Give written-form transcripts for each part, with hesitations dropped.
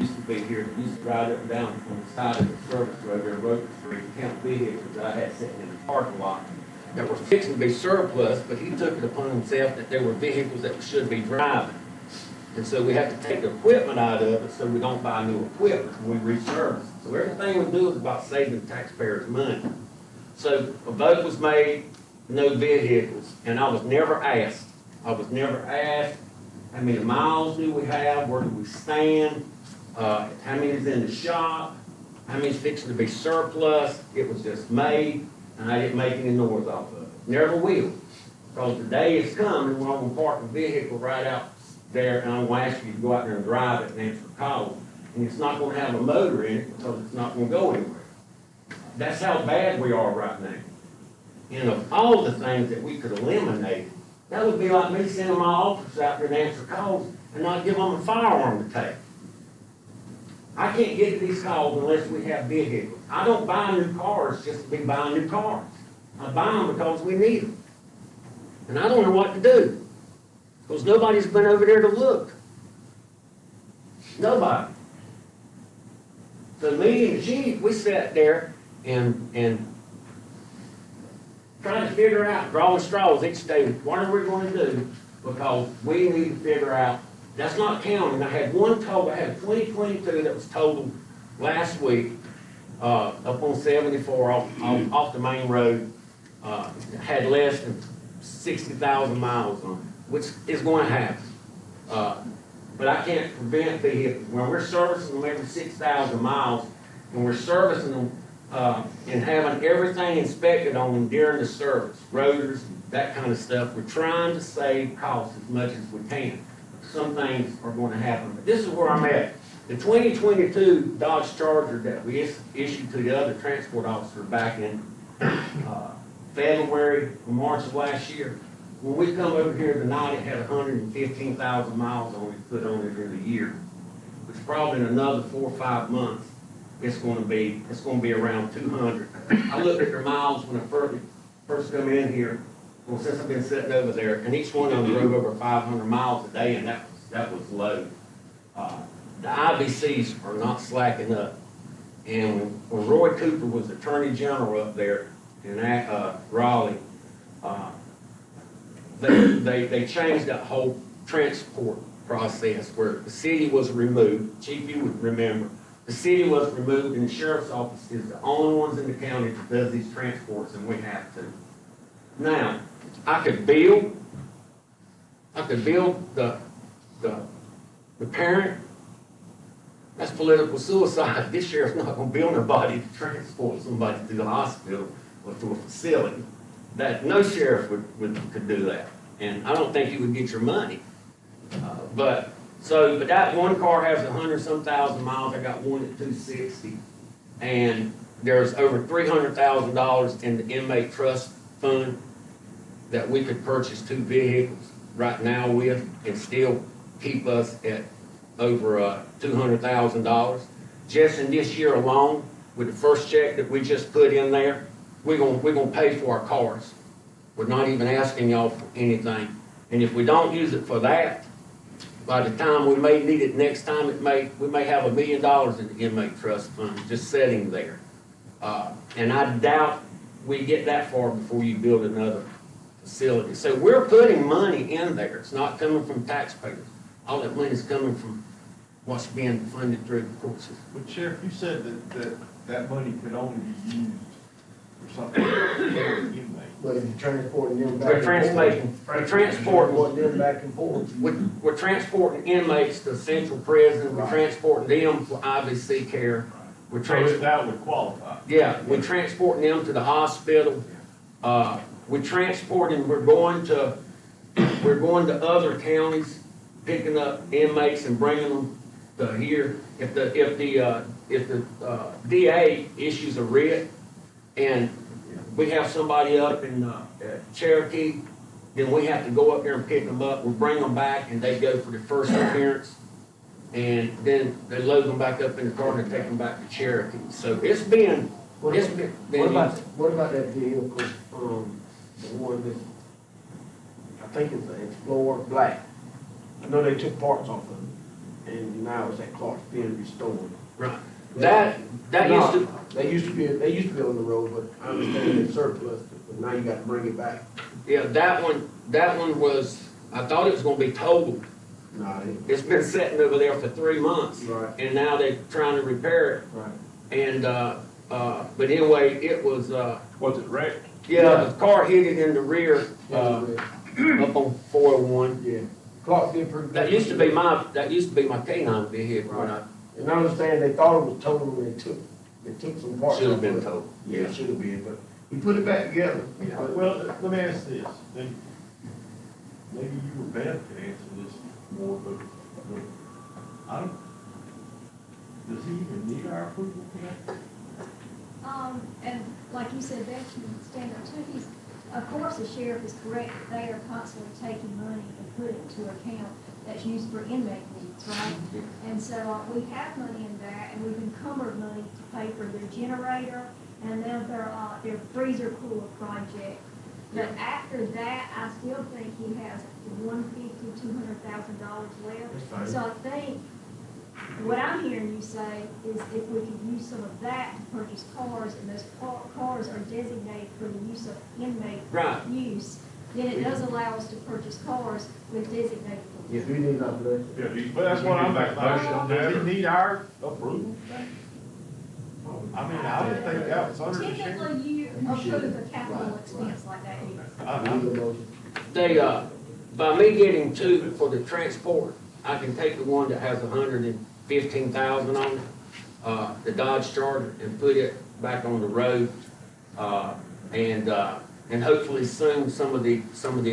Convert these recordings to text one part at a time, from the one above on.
used to be here, that used to ride up and down on the side of the service road there, Road Street, count vehicles that I had sitting in the parking lot that were fixing to be surplus, but he took it upon himself that there were vehicles that should be driving. And so we have to take the equipment out of it so we don't buy new equipment when we reservice. So everything we do is about saving taxpayers money. So a vote was made, no vehicles, and I was never asked. How many miles do we have, where do we stand, how many is in the shop, how many is fixing to be surplus. It was just made, and I didn't make any noise off of it. Never will. Because the day is coming when I'm going to park a vehicle right out there, and I'm going to ask you to go out there and drive it and answer calls. And it's not going to have a motor in it because it's not going to go anywhere. That's how bad we are right now. And of all the things that we could eliminate, that would be like me sending my officers out there to answer calls and not give them a firearm to take. I can't get to these calls unless we have vehicles. I don't buy new cars just to be buying new cars. I buy them because we need them. And I don't know what to do because nobody's been over there to look. Nobody. So me and the chief, we sat there and trying to figure out, drawing straws each day, what are we going to do? Because we need to figure out, that's not counting. I had one total, I had a 2022 that was totaled last week, up on 74 off the main road, had less than 60,000 miles on it, which is going to happen. But I can't prevent vehicles. When we're servicing them every 6,000 miles, and we're servicing them and having everything inspected on them during the service, rotors, that kind of stuff, we're trying to save costs as much as we can. Some things are going to happen, but this is where I'm at. The 2022 Dodge Charger that we issued to the other transport officer back in February or March of last year, when we come over here tonight, it had 115,000 miles on it, put on it in a year, which probably in another 4 or 5 months, it's going to be around 200. I looked at their miles when I first come in here. Well, since I've been sitting over there, and each one of them drove over 500 miles a day, and that was low. The IBCs are not slacking up. And when Roy Cooper was Attorney General up there in Raleigh, they changed that whole transport process where the city was removed. Chief, you would remember. The city was removed, and the sheriff's office is the only ones in the county that does these transports, and we have to. Now, I could build the parent. That's political suicide. This sheriff's not going to build nobody to transport somebody to the hospital or to a facility. That no sheriff could do that, and I don't think you would get your money. But that one car has 100-some thousand miles. I got one at 260, and there's over $300,000 in the inmate trust fund that we could purchase 2 vehicles right now with and still keep us at over $200,000. Just in this year alone, with the first check that we just put in there, we're gonna pay for our cars. We're not even asking y'all for anything. And if we don't use it for that, by the time we may need it next time, we may have $1 million in the inmate trust fund just sitting there. And I doubt we get that far before you build another facility. So we're putting money in there. It's not coming from taxpayers. All that money is coming from what's being funded through the courts. But Sheriff, you said that money could only be used for something for inmates. But you're transporting them back We're transporting inmates to central prison. We're transporting them for IVC care. So that would qualify. Yeah, we're transporting them to the hospital. We're going to other counties, picking up inmates and bringing them to here. If the DA issues a writ and we have somebody up in Cherokee, then we have to go up there and pick them up. We bring them back, and they go for the first appearance, and then they load them back up in the car and take them back to Cherokee. So it's been. What about that vehicle? The one that I think it's the Explorer Black. I know they took parts off of it. and now it's at Clarksville restored. Right. That used to, They used to be on the road, but I understand it's surplus, but now you got to bring it back. yeah, that one was, I thought it was gonna be totaled. Nah, It's been sitting over there for 3 months. Right. And now they're trying to repair it. right. And, but anyway, it was, Was it wrecked? yeah, the car hit it in the rear, up on 401. Yeah. Clarksville pretty. That used to be my canine vehicle when I, And I understand they thought it was total when they took some parts. should have off been of it. totaled. Yeah, it should have been, but he put it back together. Well, let me ask this, then, maybe you or Beth could answer this more, but I don't, does he even need our approval for that? And like you said, Beth can stand up too, of course, the sheriff is correct, they are constantly taking money and putting it to account that's used for inmate needs, right? And so we have money in that, and we've encumbered money to pay for their generator, and then their freezer cooler project. But after that, I still think he has $200,000 left. That's fine. So I think, what I'm hearing you say is if we could use some of that to purchase cars, and those cars are designated for the use of inmate Right. use, then it does allow us to purchase cars with designated for Yes, we need not bless. But that's what I'm asking, does he need our approval? I mean, I would think that was under the sheriff. Typically, you approve a capital expense like that here. We need a motion. They, by me getting two for the transport, I can take the one that has 115,000 on it, the Dodge Charger, and put it back on the road. And hopefully soon, some of the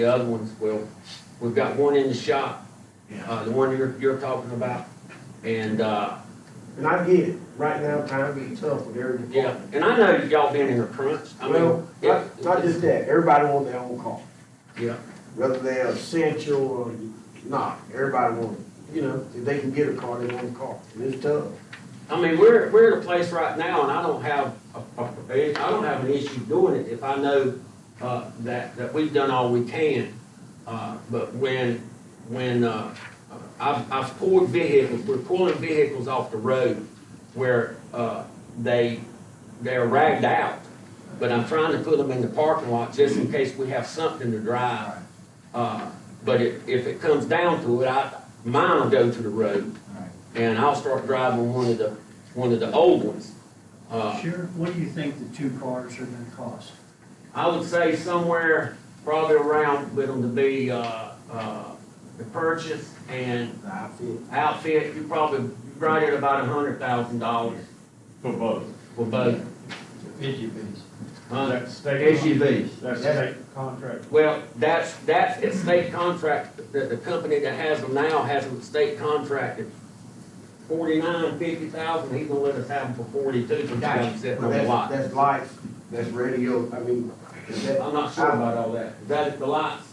other ones will. We've got one in the shop, the one you're talking about, and, And I get it, right now, time is tough with every yeah, department. and I know y'all been in a crunch. I mean, Well, not just that, everybody wants their own car, Yeah, whether they're essential or not, everybody wants, if they can get a car, they want a car, and it's tough. I mean, we're at a place right now, and I don't have I don't have an issue doing it if I know, that we've done all we can. But when, I've pulled vehicles, we're pulling vehicles off the road where, they're ragged out. But I'm trying to put them in the parking lot just in case we have something to drive. But if it comes down to it, mine will go to the road. And I'll start driving one of the old ones. Sheriff, what do you think the two cars are gonna cost? I would say somewhere probably around with them to be, the purchase and The outfit. outfit, you probably right at about $100,000 For both. for both. SUVs. That's state. SUVs. That's state contract. Well, that's a state contract, the company that has them now has them state contracted. 49, 50,000, he's gonna let us have them for 42, for guys sitting But on the lot. that's lights, that's radio, I mean, is that? I'm not sure about all that. Is that the lights?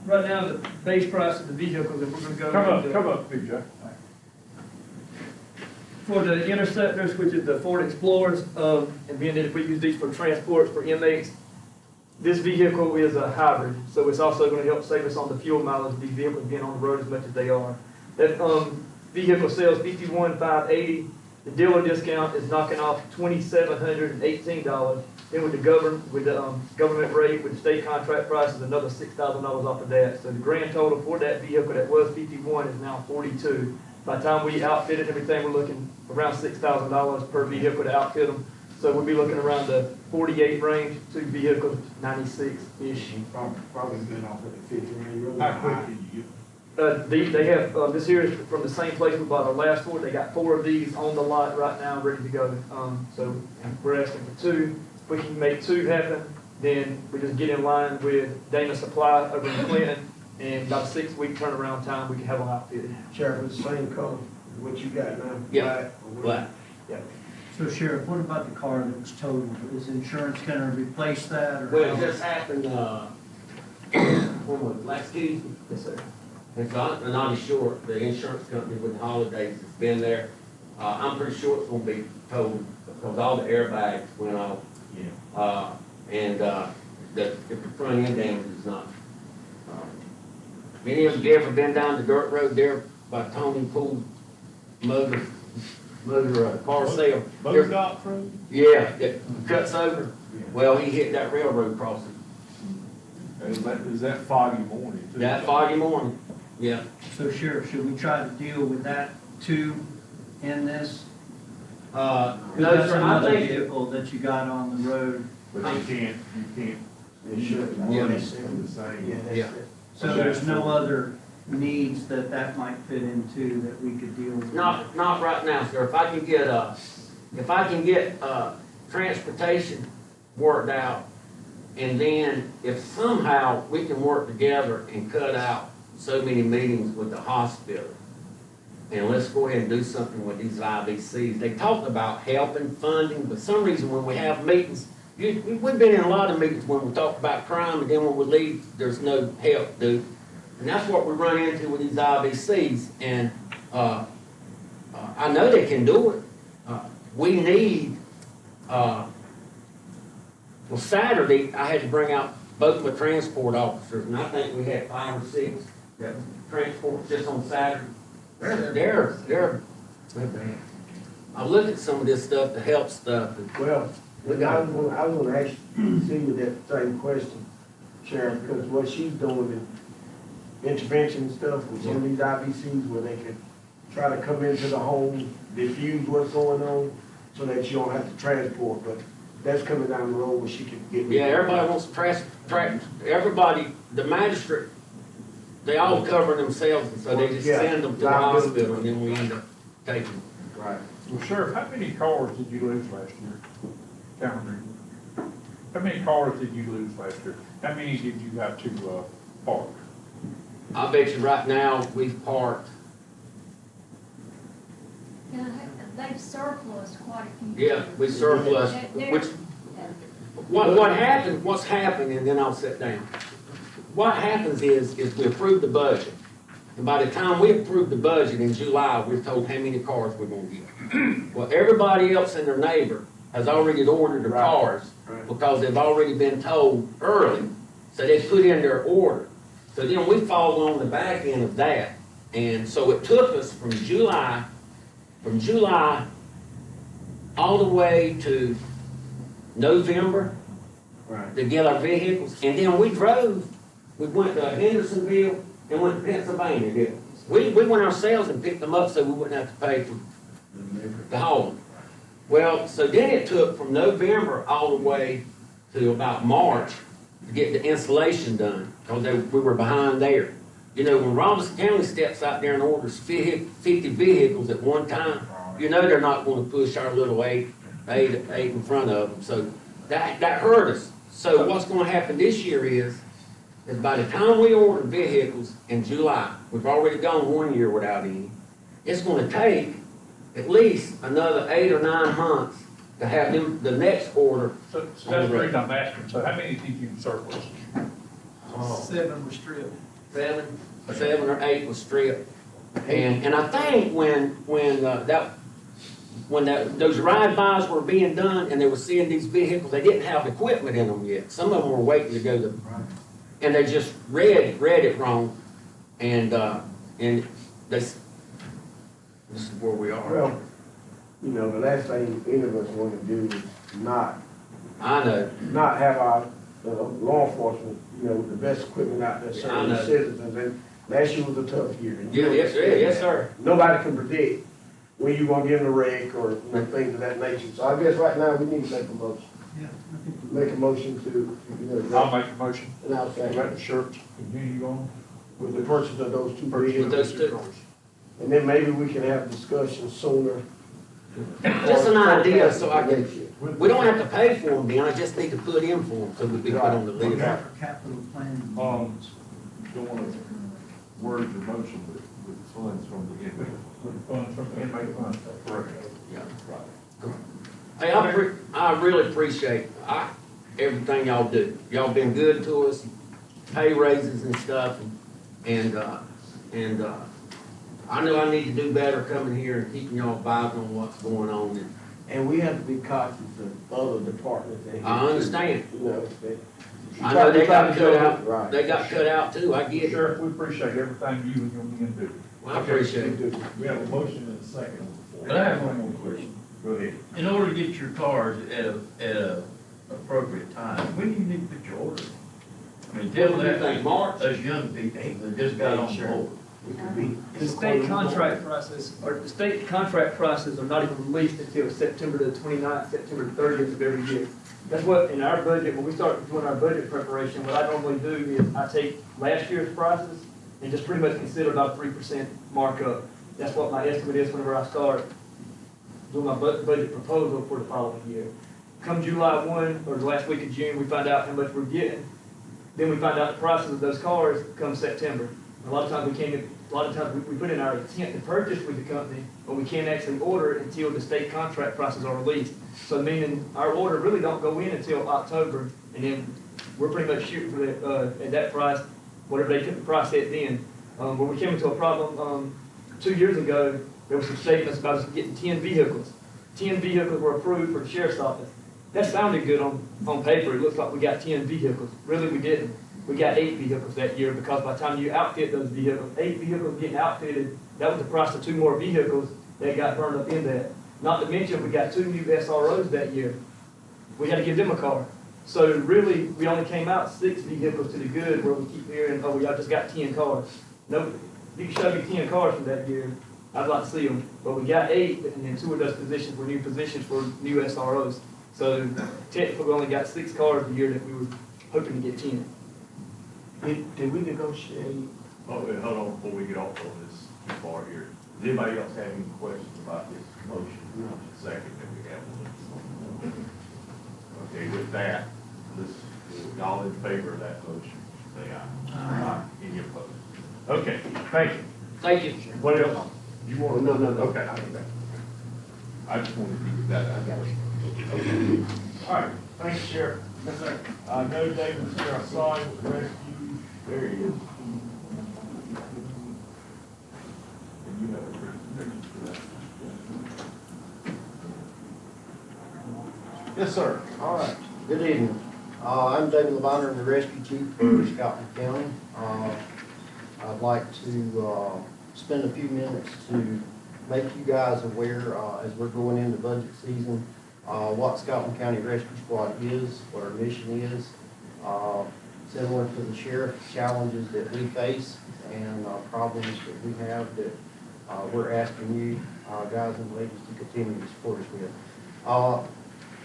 Right now, the base price of the vehicle that we're gonna go. Come up, Big Jack. For the Interceptors, which is the Ford Explorers, and being that if we use these for transports for inmates, this vehicle is a hybrid, so it's also gonna help save us on the fuel mileage of these vehicles being on the road as much as they are. That, vehicle sells $51,580. The dealer discount is knocking off $2,718. Then with the government rate, with the state contract price, is another $6,000 off of that. So the grand total for that vehicle that was 51 is now 42. By the time we outfit it and everything, we're looking around $6,000 per vehicle to outfit them. So we'll be looking around the 48 range, two vehicles, 96-ish. Probably been off at the 50 range, really How high. quick can you get? They have, this here is from the same place we bought our last Ford. They got 4 of these on the lot right now, ready to go. So we're asking for 2. If we can make 2 happen, then we just get in line with Dana Supply over in Clinton, and about a 6-week turnaround time, we can have them outfitted. Sheriff, it's the same color, what you got now? Yeah, Black or what? Black. So Sheriff, what about the car that was totaled? Is insurance gonna replace that or? Well, it how? just happened, when was it, last Tuesday? Yes, sir. And so I'm not sure, the insurance company with the holidays has been there. I'm pretty sure it's gonna be totaled because all the airbags went off. Yeah. And if the front end damage is not. Many of you ever been down the dirt road there by Tony Pool's motor, car sale. Both got through? Yeah, it cuts over. Well, he hit that railroad crossing, Is that foggy morning too? that foggy morning, yeah. So Sheriff, should we try to deal with that too in this? No, That's sir, I another think, vehicle that you got on the road. But you can't, It should. Yeah. the same. Yeah, that's Yeah. it. So there's no other needs that might fit into that we could deal with? not right now, sir. If I can get transportation worked out, and then if somehow we can work together and cut out so many meetings with the hospital, and let's go ahead and do something with these IBCs. They talked about helping, funding, but some reason when we have meetings, we've been in a lot of meetings when we talk about crime, and then when we leave, there's no help, dude. And that's what we run into with these IBCs, and I know they can do it. We need, well, Saturday, I had to bring out both my transport officers, and I think we had 5 or 6 that transport just on Saturday. They're bad. I look at some of this stuff, the health stuff, and Well, I was gonna ask see with that same question, Sheriff, because what she's doing is intervention stuff with some of these IBCs where they can try to come into the home, diffuse what's going on, so that you don't have to transport, but that's coming down the road where she can get. yeah, everybody wants to everybody, the magistrate, they all cover themselves, and so they just Yeah. send them to the hospital, and then we end up taking them. Right. Well, Sheriff, how many cars did you lose last year? Calendar year. How many cars did you lose last year? How many did you have to, park? I bet you right now, we've parked, Yeah, they've surplus quite a few. yeah, we surplus, which, what's happened, and then I'll sit down. What happens is we approve the budget, and by the time we approve the budget in July, we're told how many cars we're gonna get. Well, everybody else and their neighbor has already ordered their Right. cars, Right. because they've already been told early, so they put in their order. So then we fall on the back end of that, and so it took us from July all the way to November Right. to get our vehicles, and then we went to Hendersonville and went to Pennsylvania, didn't we? We went ourselves and picked them up so we wouldn't have to pay for the hauling. Well, so then it took from November all the way to about March to get the installation done, because we were behind there. You know, when Robinson County steps out there and orders 50 vehicles at one time, you know they're not gonna push our little eight in front of them, so that hurt us. So what's gonna happen this year is by the time we order vehicles in July, we've already gone 1 year without any, it's gonna take at least another 8 or 9 months to have them, the next order. So that's the reason I'm asking. So how many did you surplus? 7 were stripped. 7 or 8 was stripped. And I think when those ride-bys were being done and they were seeing these vehicles, they didn't have equipment in them yet. Some of them were waiting to go to, and they just read it wrong. And this is where we are. Well, you know, the last thing any of us want to do is not I know. have our law enforcement, you know, with the best equipment out there I serving know. the citizens. And last year was a tough year. and you Yeah, yes, understand yes, that. sir. Nobody can predict when you're gonna get in a wreck or, you know, things of that nature. So I guess right now we need to make a motion. Yeah, I think we- Make a motion to, you know, I'll make a motion. and I'll say, Let the sheriff continue on. with the purchase of those 2 Purchase With vehicles. those two. And then maybe we can have discussion sooner. Just an idea, so I can, Next year. we don't have to pay for them, then I just need to put in for them, so we'll be put on the list. Okay. Capital planning. Don't wanna word your motion with funds from the inmate. With funds from the inmate fund. Correct. Yeah. Right. Hey, I really appreciate, everything y'all do. Y'all been good to us, pay raises and stuff, and I know I need to do better coming here and keeping y'all vibing on what's going on. And we have to be cautious of other departments. that- I understand. You know, that. I know they got cut out, Right. they got cut out too, I get it. Sheriff, we appreciate everything you and your men do. Well, I appreciate it. We have a motion and a second on the floor. But I have one more question. Go ahead. In order to get your cars at a appropriate time, when do you need to put your order? I mean, tell What do you that, think, March? those young people that just got on board. It could be. The state contract prices, or the state contract prices are not even released until September the 29th, September the 30th of every year. That's what, in our budget, when we start doing our budget preparation, what I normally do is I take last year's prices and just pretty much consider about 3% markup. That's what my estimate is whenever I start doing my budget proposal for the following year. Come July 1, or the last week of June, we find out how much we're getting. Then we find out the prices of those cars come September. A lot of times we put in our intent to purchase with the company, but we can't actually order it until the state contract prices are released. So meaning our order really don't go in until October, and then we're pretty much shooting for that, at that price, whatever they took the price at then. When we came into a problem, 2 years ago, there were some statements about us getting 10 vehicles. 10 vehicles were approved for the sheriff's office. That sounded good on paper. It looks like we got 10 vehicles. Really, we didn't. We got 8 vehicles that year, because by the time you outfit those vehicles, 8 vehicles getting outfitted, that was the price of 2 more vehicles that got burned up in that. Not to mention, we got 2 new SROs that year. We had to give them a car. So really, we only came out 6 vehicles to the good, where we keep hearing, oh, y'all just got 10 cars. No, you can show me 10 cars from that year, I'd like to see them. But we got 8, and then 2 of those positions were new positions for new SROs. So technically, we only got 6 cars the year that we were hoping to get 10. Did we negotiate? Oh, wait, hold on, before we get off on this part here. Does anybody else have any questions about this motion? Second that we have on. Okay, with that, y'all in favor of that motion, say aye. Aye. Any opposed? Okay, thank you. Thank you. What else? You want? No. Okay. I just wanted to get that out. Okay. All right, thank you, Sheriff. Yes, sir. I know David's here, I saw him with the rescue. There he is. And you have a presentation for that. Yes, sir. All right, good evening. I'm David Leviner, I'm the rescue chief for Scotland County. I'd like to spend a few minutes to make you guys aware, as we're going into budget season, what Scotland County Rescue Squad is, what our mission is. Similar to the sheriff, challenges that we face and problems that we have that we're asking you, guys and ladies, to continue to support us with.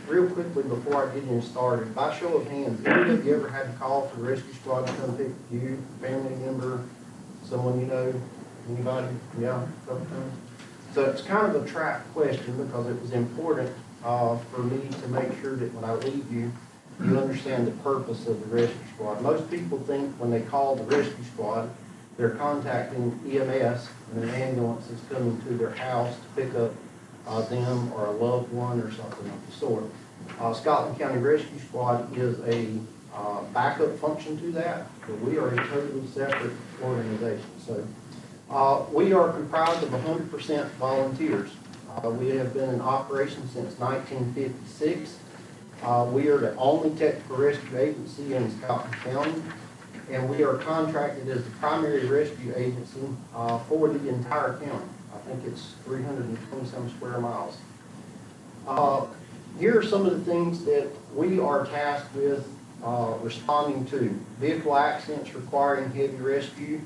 Real quickly, before I get you started, by show of hands, any of you ever had a call for the rescue squad to come pick you, family member, someone you know, anybody? Yeah, a couple times. So it's kind of a trap question, because it was important for me to make sure that when I leave you, you understand the purpose of the rescue squad. Most people think when they call the rescue squad, they're contacting EMS, and an ambulance is coming to their house to pick up them or a loved one or something of the sort. Scotland County Rescue Squad is a backup function to that, but we are a totally separate organization. So we are comprised of 100% volunteers. We have been in operation since 1956. We are the only technical rescue agency in Scotland County, and we are contracted as the primary rescue agency for the entire county. I think it's 320 some square miles. Here are some of the things that we are tasked with responding to. Vehicle accidents requiring heavy rescue,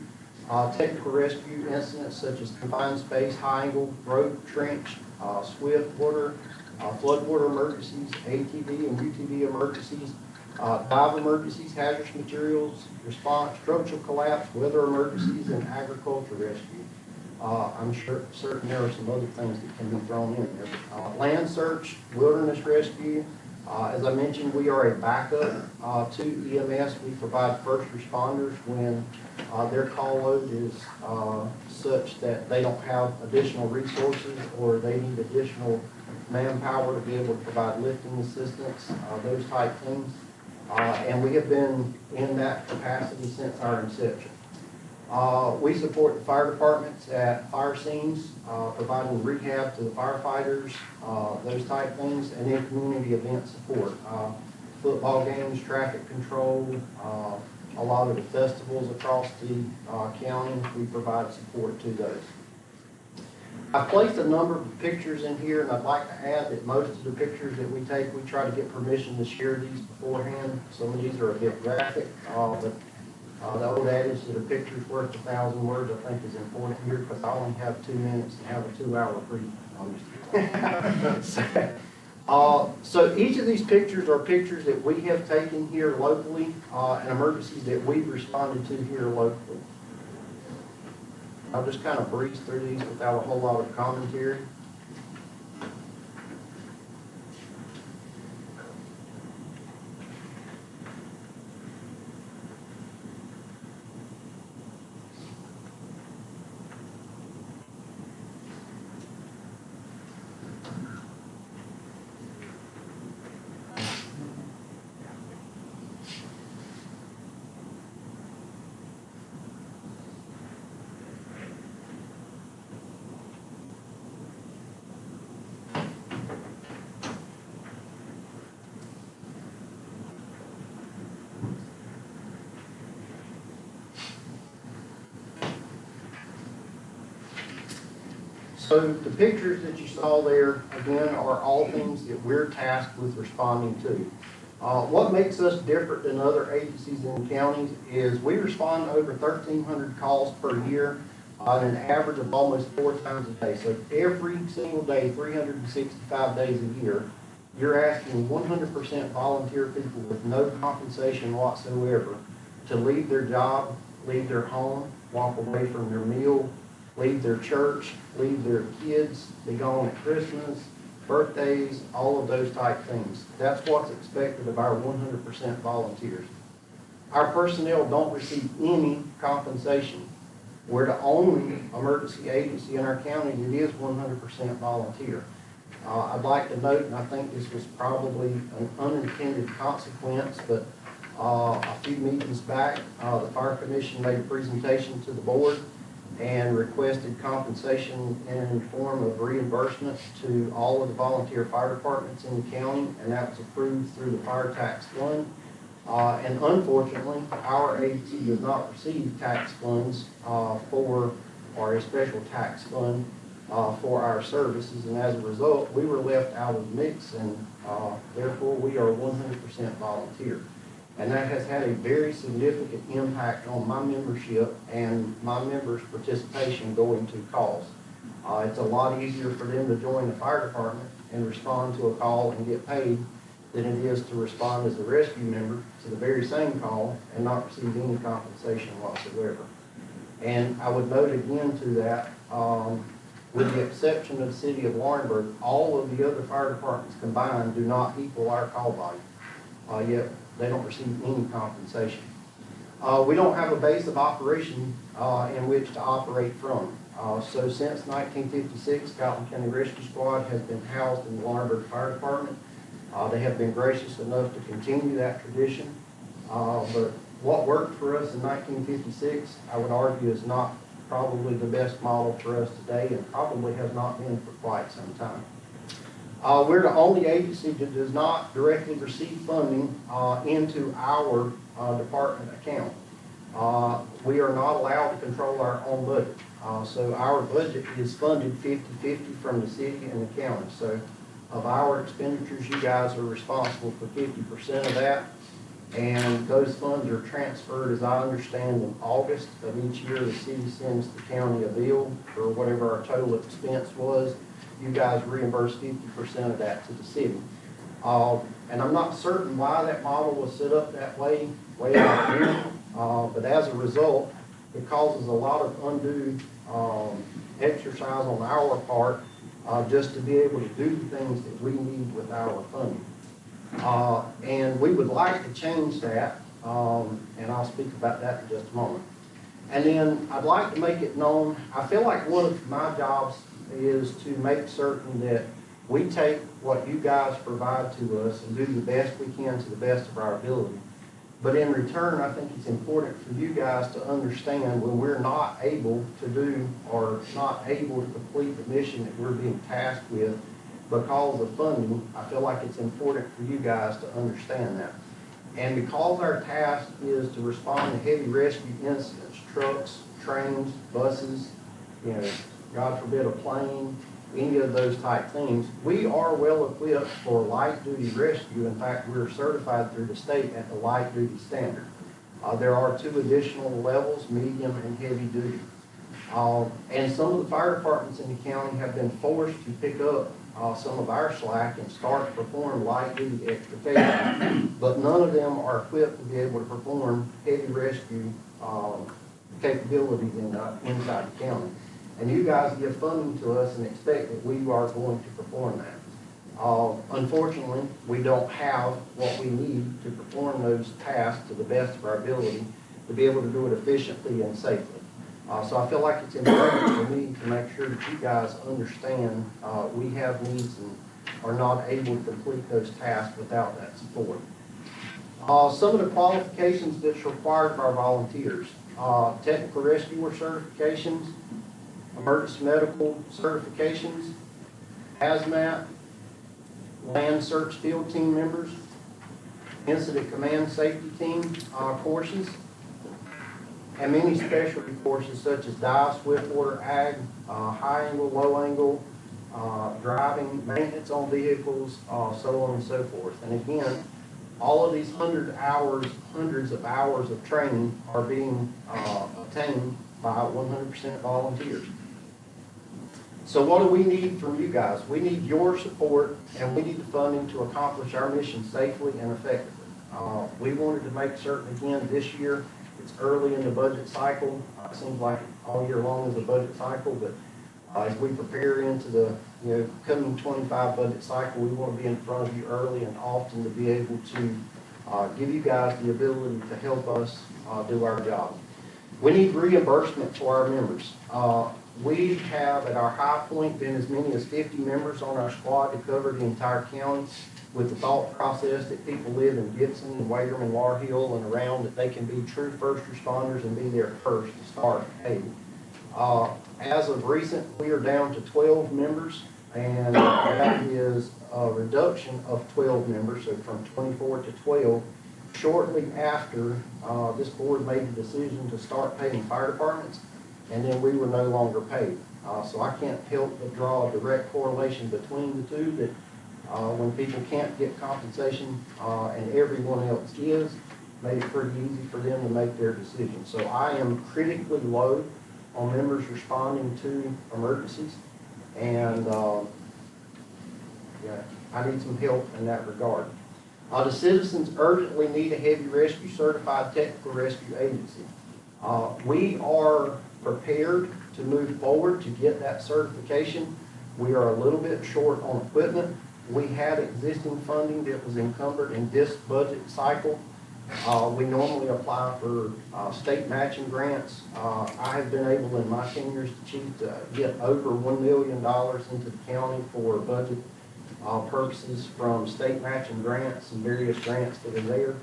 technical rescue incidents such as confined space, high angle, road, trench, swift water, flood water emergencies, ATV and UTV emergencies, dive emergencies, hazardous materials response, structural collapse, weather emergencies, and agriculture rescue. I'm certain there are some other things that can be thrown in there. Land search, wilderness rescue. As I mentioned, we are a backup to EMS. We provide first responders when their call load is such that they don't have additional resources or they need additional manpower to be able to provide lifting assistance, those type things. And we have been in that capacity since our inception. We support the fire departments at fire scenes, providing rehab to the firefighters, those type things, and then community event support. Football games, traffic control, a lot of the festivals across the county. We provide support to those. I placed a number of pictures in here, and I'd like to add that most of the pictures that we take, we try to get permission to share these beforehand. Some of these are a bit graphic, but the old adage that a picture's worth 1,000 words, I think is important here, because I only have 2 minutes to have a 2-hour brief. So each of these pictures are pictures that we have taken here locally, and emergencies that we've responded to here locally. I'll just kind of breeze through these without a whole lot of commentary. So the pictures that you saw there, again, are all things that we're tasked with responding to. What makes us different than other agencies in the counties is we respond to over 1,300 calls per year on an average of almost 4 times a day. So every single day, 365 days a year, you're asking 100% volunteer people with no compensation whatsoever to leave their job, leave their home, walk away from their meal, leave their church, leave their kids, be gone at Christmas, birthdays, all of those type things. That's what's expected of our 100% volunteers. Our personnel don't receive any compensation. We're the only emergency agency in our county that is 100% volunteer. I'd like to note, and I think this was probably an unintended consequence, but a few meetings back, the Fire Commission made a presentation to the board and requested compensation in the form of reimbursement to all of the volunteer fire departments in the county, and that was approved through the fire tax fund. And unfortunately, our agency does not receive tax funds or a special tax fund for our services, and as a result, we were left out of the mix, and therefore we are 100% volunteer. And that has had a very significant impact on my membership and my members' participation going to calls. It's a lot easier for them to join the fire department and respond to a call and get paid than it is to respond as a rescue member to the very same call and not receive any compensation whatsoever. And I would note again to that, with the exception of the city of Laurinburg, all of the other fire departments combined do not equal our call volume, yet they don't receive any compensation. We don't have a base of operation in which to operate from. So since 1956, Gallatin County Rescue Squad has been housed in the Laurinburg Fire Department. They have been gracious enough to continue that tradition. But what worked for us in 1956, I would argue, is not probably the best model for us today, and probably has not been for quite some time. We're the only agency that does not directly receive funding into our department account. We are not allowed to control our own budget. So our budget is funded 50-50 from the city and the county. So of our expenditures, you guys are responsible for 50% of that. And those funds are transferred, as I understand, in August of each year. The city sends the county a bill for whatever our total expense was. You guys reimburse 50% of that to the city. And I'm not certain why that model was set up that way out here. But as a result, it causes a lot of undue exercise on our part just to be able to do the things that we need with our funding. And we would like to change that, and I'll speak about that in just a moment. And then I'd like to make it known, I feel like one of my jobs is to make certain that we take what you guys provide to us and do the best we can to the best of our ability. But in return, I think it's important for you guys to understand when we're not able to do or not able to complete the mission that we're being tasked with because of funding. I feel like it's important for you guys to understand that. And because our task is to respond to heavy rescue incidents, trucks, trains, buses, you know, God forbid a plane, any of those type things, we are well equipped for light duty rescue. In fact, we're certified through the state at the light duty standard. There are 2 additional levels, medium and heavy duty. And some of the fire departments in the county have been forced to pick up some of our slack and start to perform light duty extrication. But none of them are equipped to be able to perform heavy rescue capabilities inside the county. And you guys give funding to us and expect that we are going to perform that. Unfortunately, we don't have what we need to perform those tasks to the best of our ability to be able to do it efficiently and safely. So I feel like it's important for me to make sure that you guys understand we have needs and are not able to complete those tasks without that support. Some of the qualifications that's required of our volunteers: technical rescuer certifications, emergency medical certifications, hazmat, land search field team members, incident command safety team courses, and many specialty courses such as dive, swiftwater, ag, high angle, low angle, driving, maintenance on vehicles, so on and so forth. And again, all of these hundreds of hours of training are being obtained by 100% volunteers. So what do we need from you guys? We need your support, and we need the funding to accomplish our mission safely and effectively. We wanted to make certain, again, this year, it's early in the budget cycle. It seems like all year long is a budget cycle, but as we prepare into the coming 25 budget cycle, we want to be in front of you early and often to be able to give you guys the ability to help us do our job. We need reimbursement for our members. We have, at our high point, been as many as 50 members on our squad to cover the entire county, with the thought process that people live in Gibson and Waterman, War Hill and around, that they can be true first responders and be there first to start aid. As of recent, we are down to 12 members, and that is a reduction of 12 members, so from 24 to 12. Shortly after this board made the decision to start paying fire departments, and then we were no longer paid. So I can't help but draw a direct correlation between the two, that when people can't get compensation and everyone else is, made it pretty easy for them to make their decision. So I am critically low on members responding to emergencies, and yeah, I need some help in that regard. The citizens urgently need a heavy rescue certified technical rescue agency. We are prepared to move forward to get that certification. We are a little bit short on equipment. We had existing funding that was encumbered in this budget cycle. We normally apply for state matching grants. I have been able in my tenure as chief to get over $1 million into the county for budget purposes from state matching grants and various grants that are there.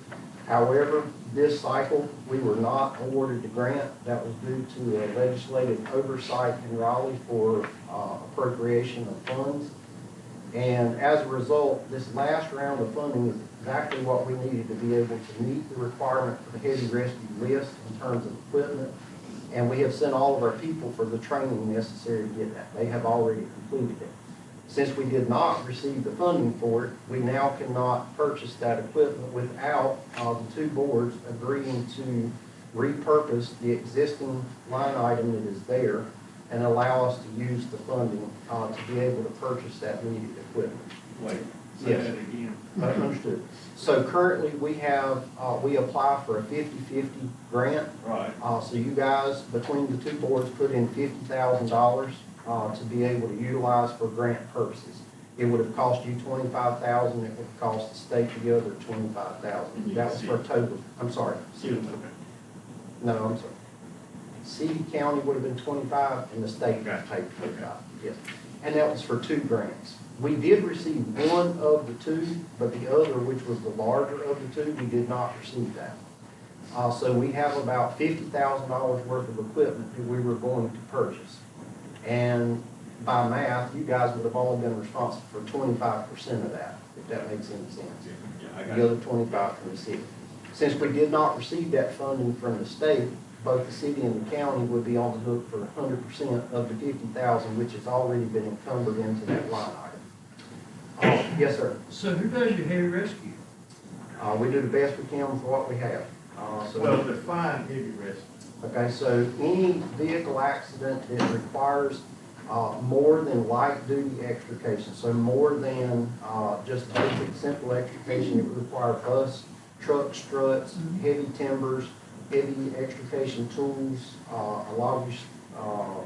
However, this cycle, we were not awarded the grant. That was due to a legislative oversight in Raleigh for appropriation of funds. And as a result, this last round of funding is exactly what we needed to be able to meet the requirement for the heavy rescue list in terms of equipment. And we have sent all of our people for the training necessary to get that. They have already completed it. Since we did not receive the funding for it, we now cannot purchase that equipment without the two boards agreeing to repurpose the existing line item that is there and allow us to use the funding to be able to purchase that needed equipment. Wait, say Yes. that again. Understood. So currently we have, we apply for a 50-50 grant. Right. So you guys, between the two boards, put in $50,000 to be able to utilize for grant purposes. It would have cost you $25,000. It would have cost the state together $25,000. That was for a total. I'm sorry. No, I'm sorry. City, county would have been 25, and the state got paid 25. Yes. And that was for two grants. We did receive one of the two, but the other, which was the larger of the two, we did not receive that. So we have about $50,000 worth of equipment that we were going to purchase. And by math, you guys would have only been responsible for 25% of that, if that makes any sense. Yeah, I got The it. other 25 from the city. Since we did not receive that funding from the state, both the city and the county would be on the hook for 100% of the 50,000, which has already been encumbered into that line item. Yes, sir. So who does your heavy rescue? We do the best we can with what we have. Well, define heavy rescue. Okay, so any vehicle accident that requires more than light-duty extrication, so more than just basic, simple extrication, it would require bus, truck struts, heavy timbers, heavy extrication tools, a lot of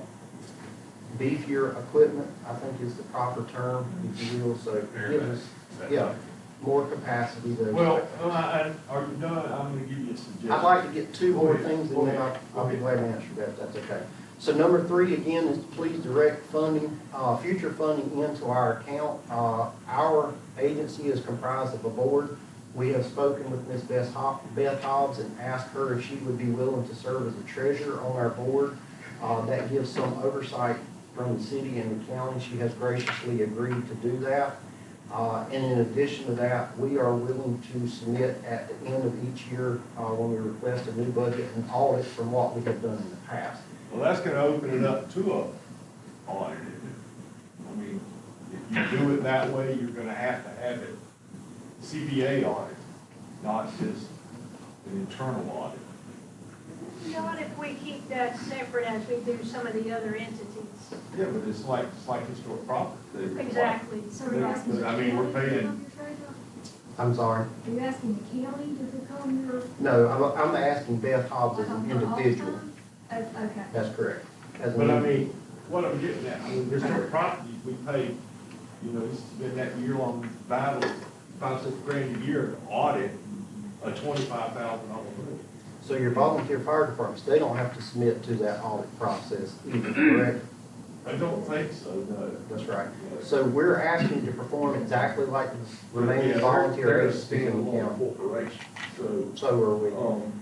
beefier equipment, I think is the proper term, if you will, so it gives us, yeah, more capacity to. Well, are you done? I'm gonna give you a suggestion. I'd like to get two more things, Go and then ahead. I'll be glad to answer that, if that's okay. So number 3, again, is to please direct funding, future funding into our account. Our agency is comprised of a board. We have spoken with Ms. Beth Hobbs and asked her if she would be willing to serve as a treasurer on our board. That gives some oversight from the city and the county. She has graciously agreed to do that. And in addition to that, we are willing to submit at the end of each year, when we request a new budget, an audit from what we have done in the past. Well, that's gonna open it up to a audit, isn't it? I mean, if you do it that way, you're gonna have it CBA audit, not just an internal audit. Not if we keep that separate as we do some of the other entities. Yeah, but it's like historic property. Exactly. So are you asking the I county mean, we're to become paying, your treasurer? I'm sorry. Are you asking the county to become your? No, I'm asking Beth Hobbs as like, an all the individual. time? Okay. That's correct. As an but I individual. mean, what I'm getting at, I mean, historic properties, we pay, you know, it's been that year-long battle, $5-6 grand a year to audit a $25,000 budget. So your volunteer fire departments, they don't have to submit to that audit process either, correct? I don't think so, no. That's right. So we're asking to perform exactly like the Yeah, remaining they're volunteer a agencies in the standalone county. corporation, so, So are we. I don't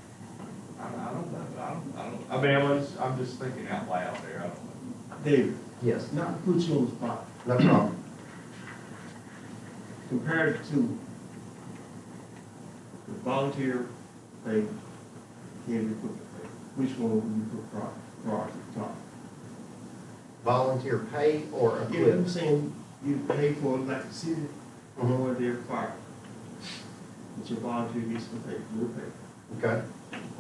know, I mean, I'm just thinking out loud there, I don't know. David, Yes, not to put you on the spot, no problem. compared to the volunteer pay, heavy equipment pay, which one would you put priority top? Volunteer pay or Yeah, you equipment? saying you pay for it like the city, Mhm. or their fire. But your volunteer gets some pay, your pay, Okay,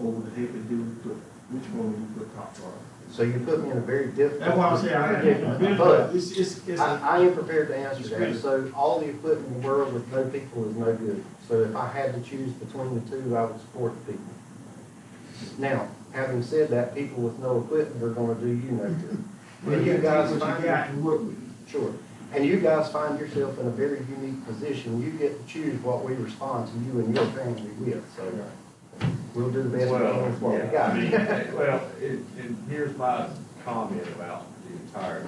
over the heavy duty equipment, which one would you put top priority? so you put me in a very difficult. That's why I'm saying, I can't, But it's. I am prepared to answer It's that. critical. So all the equipment in the world with no people is no good. So if I had to choose between the two, I would support the people. Now, having said that, people with no equipment are gonna do you no good. And you guys What find, you got to work with. sure, and you guys find yourself in a very unique position. You get to choose what we respond to you and your family with, so we'll do the best we can with what we I got. mean, well, and here's my comment about the entire,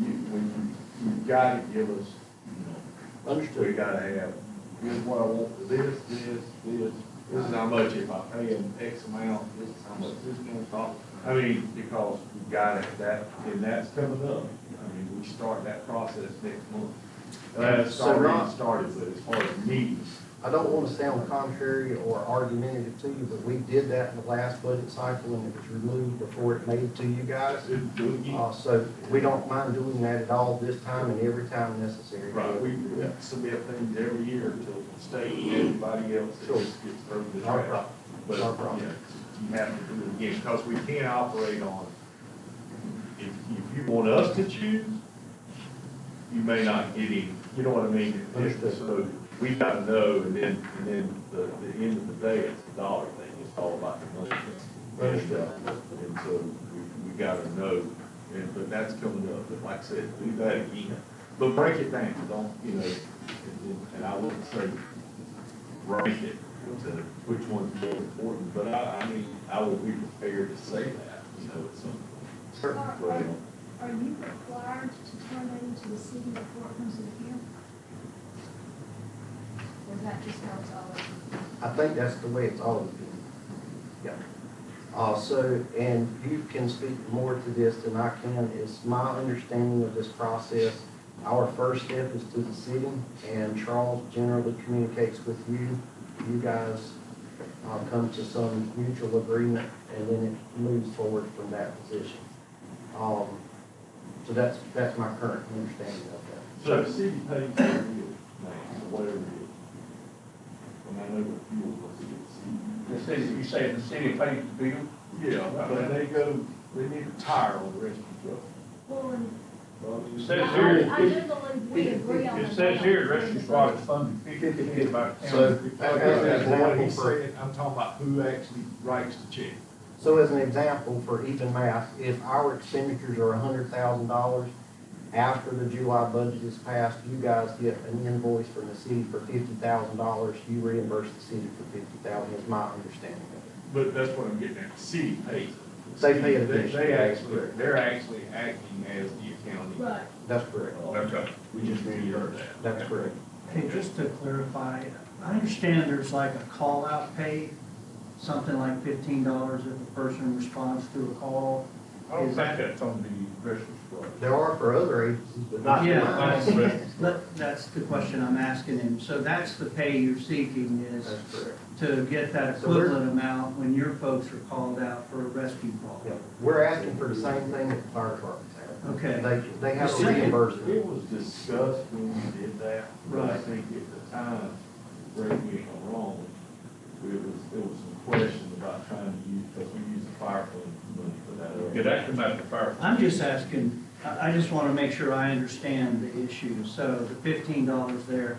you've got to give us, you know, we Understood. gotta have, here's what I want for this is how much, if I pay them X amount, this is how much this is gonna cost. I mean, because we've got it, and that's coming up. I mean, we start that process next month. It's So already not- started, but as far as meetings, I don't want to sound contrary or argumentative to you, but we did that in the last budget cycle and it was removed before it made it to you guys. do it again. So we don't mind doing that at all this time and every time necessary. Right, we submit things every year to the state and everybody else that Sure. gets through the Not a trash. problem. But, Not a problem. yeah, you have to do it again, because we can't operate on, if you want us to choose, you may not get any, you know what I mean? Understood. So we gotta know, and then the end of the day, it's a dollar thing, it's all about the money. Understood. And so we gotta know, but that's coming up, but like I said, do that again. But break it down, don't, you know, and I wouldn't say rank it to which one's more important, but I mean, I will be prepared to say that, you know, at some. Are you required to turn that into the city before it comes to the county? Or is that just how it's always been? I think that's the way it's always been. Yeah. So, and you can speak more to this than I can, it's my understanding of this process. Our first step is to the city, and Charles generally communicates with you. You guys come to some mutual agreement, and then it moves forward from that position. So that's my current understanding of that. So the city pays the bill, or whatever it is. And I know the fuel was the city. The city, you say the city pays the bill? Yeah, but they need a tire on the rescue truck. Well, and It I says I here, do believe we agree on. it the says here, amount. rescue squad is funded 50/50 by the So, county. as an That's what example he's for, saying, I'm talking about who actually writes the check. so as an example for even math, if our expenditures are $100,000, after the July budget is passed, you guys get an invoice from the city for $50,000, you reimburse the city for $50,000, is my understanding of it. But that's what I'm getting at, the city pays it. They pay it They eventually. actually, they're actually acting as the county. Right. That's correct. Okay. We just need to heard that. That's correct. Hey, just to clarify, I understand there's like a call-out pay, something like $15 if a person responds to a call. I don't think that's on the rescue squad. There are for other agencies, but not. Yeah, not on the rescue squad. that's the question I'm asking him. So that's the pay you're seeking is That's correct. to get that So we're- equivalent amount when your folks are called out for a rescue call. Yeah. We're asking for the same thing that the fire department's have. Okay. They have a The second- reimbursement. It was discussed when we did that, but I Right. think at the time, correct me if I'm wrong, there was some question about trying to use, because we use the fire fund money for that. Yeah, that come out of the fire. I'm just asking, I just want to make sure I understand the issue. So the $15 there.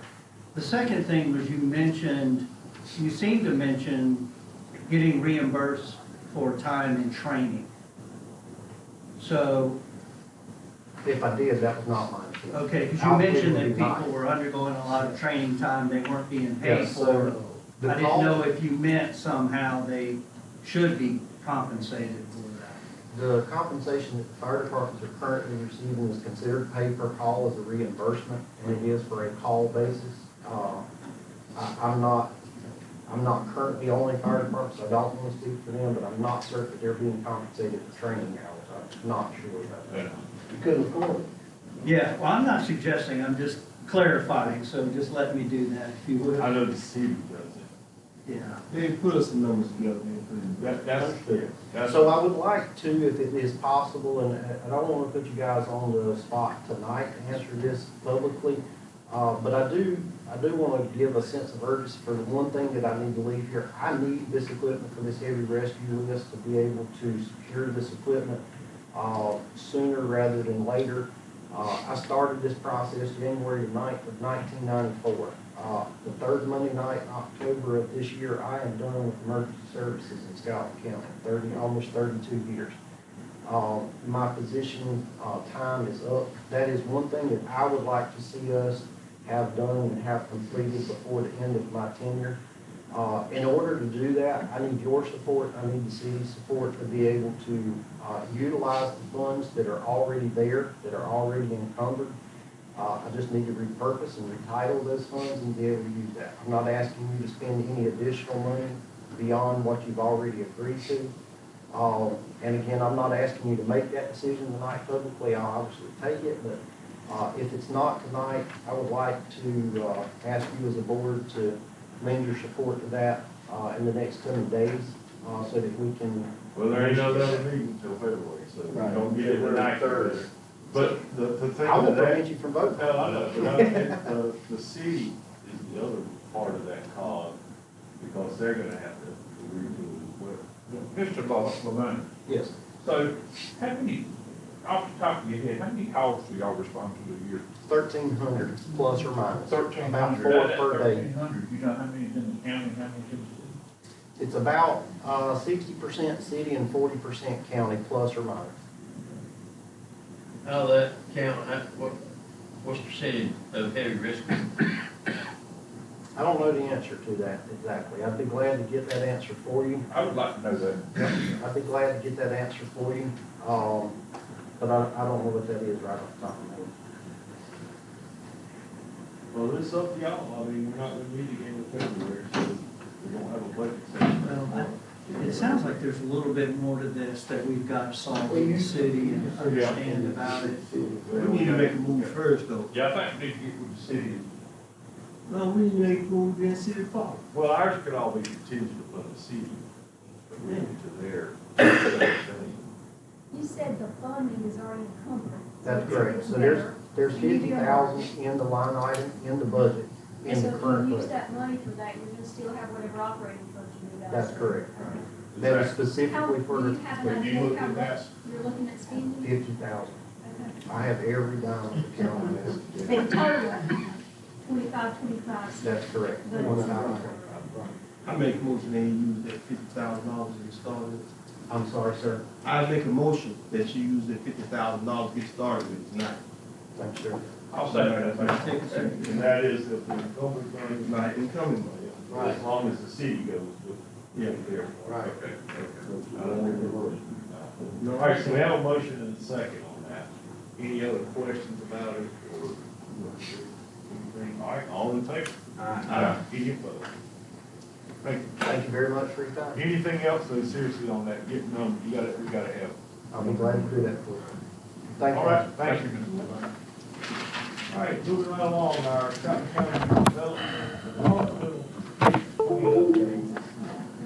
The second thing was you seemed to mention getting reimbursed for time in training. So, If I did, that was not mine. okay, because you I'll mentioned give that you people mine. were undergoing a lot of training time they weren't being paid Yes, for. so the I didn't call- know if you meant somehow they should be compensated for that. The compensation that the fire departments are currently receiving is considered pay per call as a reimbursement, and it is for a call basis. I'm not currently on a fire department, so I don't want to speak for them, but I'm not certain that they're being compensated for training hours. I'm not sure about that. You couldn't afford it. Yeah, well, I'm not suggesting, I'm just clarifying, so just let me do that if you would. I know the city does it. Yeah. They put us some numbers together, man. That's. So I would like to, if it is possible, and I don't want to put you guys on the spot tonight to answer this publicly, but I do want to give a sense of urgency for the one thing that I need to leave here. I need this equipment for this heavy rescue list to be able to secure this equipment sooner rather than later. I started this process January 9th of 1994. The third Monday night in October of this year, I am done with emergency services in Scotland County, almost 32 years. My position, time is up. That is one thing that I would like to see us have done and have completed before the end of my tenure. In order to do that, I need your support, I need the city's support to be able to utilize the funds that are already there, that are already encumbered. I just need to repurpose and retitle those funds and be able to use that. I'm not asking you to spend any additional money beyond what you've already agreed to. And again, I'm not asking you to make that decision tonight publicly, I'll obviously take it, but if it's not tonight, I would like to ask you as a board to lend your support to that in the next coming days, so that we can. Well, there ain't no other meeting until February, so we don't get it tonight. But the thing I will with that. prevent you from voting. No, I know, but I think the city is the other part of that cog, because they're gonna have to redo it as well. Mr. Laverne, Yes. so how many, off the top of your head, how many calls do y'all respond to a year? 1,300 plus or minus. 1,300. About 4 per day. 1,300, you know how many's in the county, how many's in the city? It's about 60% city and 40% county, plus or minus. How that count, what's the percentage of heavy rescue? I don't know the answer to that exactly. I'd be glad to get that answer for you. I would like to know that. I'd be glad to get that answer for you, but I don't know what that is right off the top of my head. Well, it's up to y'all, I mean, we're not gonna meet again in February, so we don't have a budget session. Well, It sounds like there's a little bit more to this that we've got to solve in the city and understand about it. We need to make a move first, though. Yeah, I think we need to get with the city. No, we need to make a move in City Park. Well, ours could all be contingent upon the city, to their. You said the funding is already encumbered. That's it's correct. So there. there's And you do $50,000 in the line item, in the budget, And in so the if current you use budget. that money for that, you're gonna still have whatever operating funds you need. That's correct. Okay. That is How, specifically do for you the have an Have you idea looked how at that? much you're looking at spending? 50,000. Okay. I have every dime of the county list. In total, 25. That's correct. But it's One not- time. I make a motion they use that $50,000 to get started. I'm sorry, sir. I make a motion that you use that $50,000 to get started with tonight. Thanks, sir. I'll say that. Take a second. And that is that the encumbered money It's not incoming money. as long as the city goes with. Yeah. There. Right. Okay. I don't need a motion. No, All right, so we have a motion and a second on that. Any other questions about it or anything? All right, all in favor? Aye. Any opposed? Thank you. Thank you very much for your time. Anything else, though, seriously on that, get numbers, we gotta have. I'll be glad to do that for you. Thank you. All right, thank you. All right, moving right along, our Cotton County Development.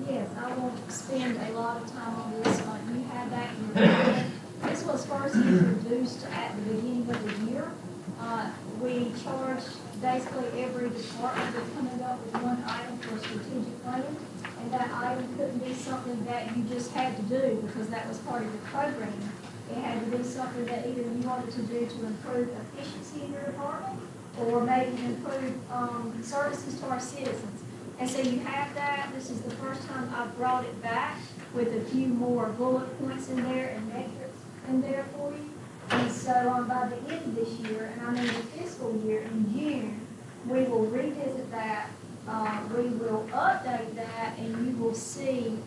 Yes, I won't spend a lot of time on this. You had that in your packet. This was first introduced at the beginning of the year. We charged basically every department with coming up with one item for strategic planning. And that item couldn't be something that you just had to do because that was part of your programming. It had to be something that either you wanted to do to improve efficiency in your department or maybe improve services to our citizens. And so you have that. This is the first time I've brought it back with a few more bullet points in there and metrics in there for you. And so by the end of this year, and I mean the fiscal year in June, we will revisit that. We will update that, and you will see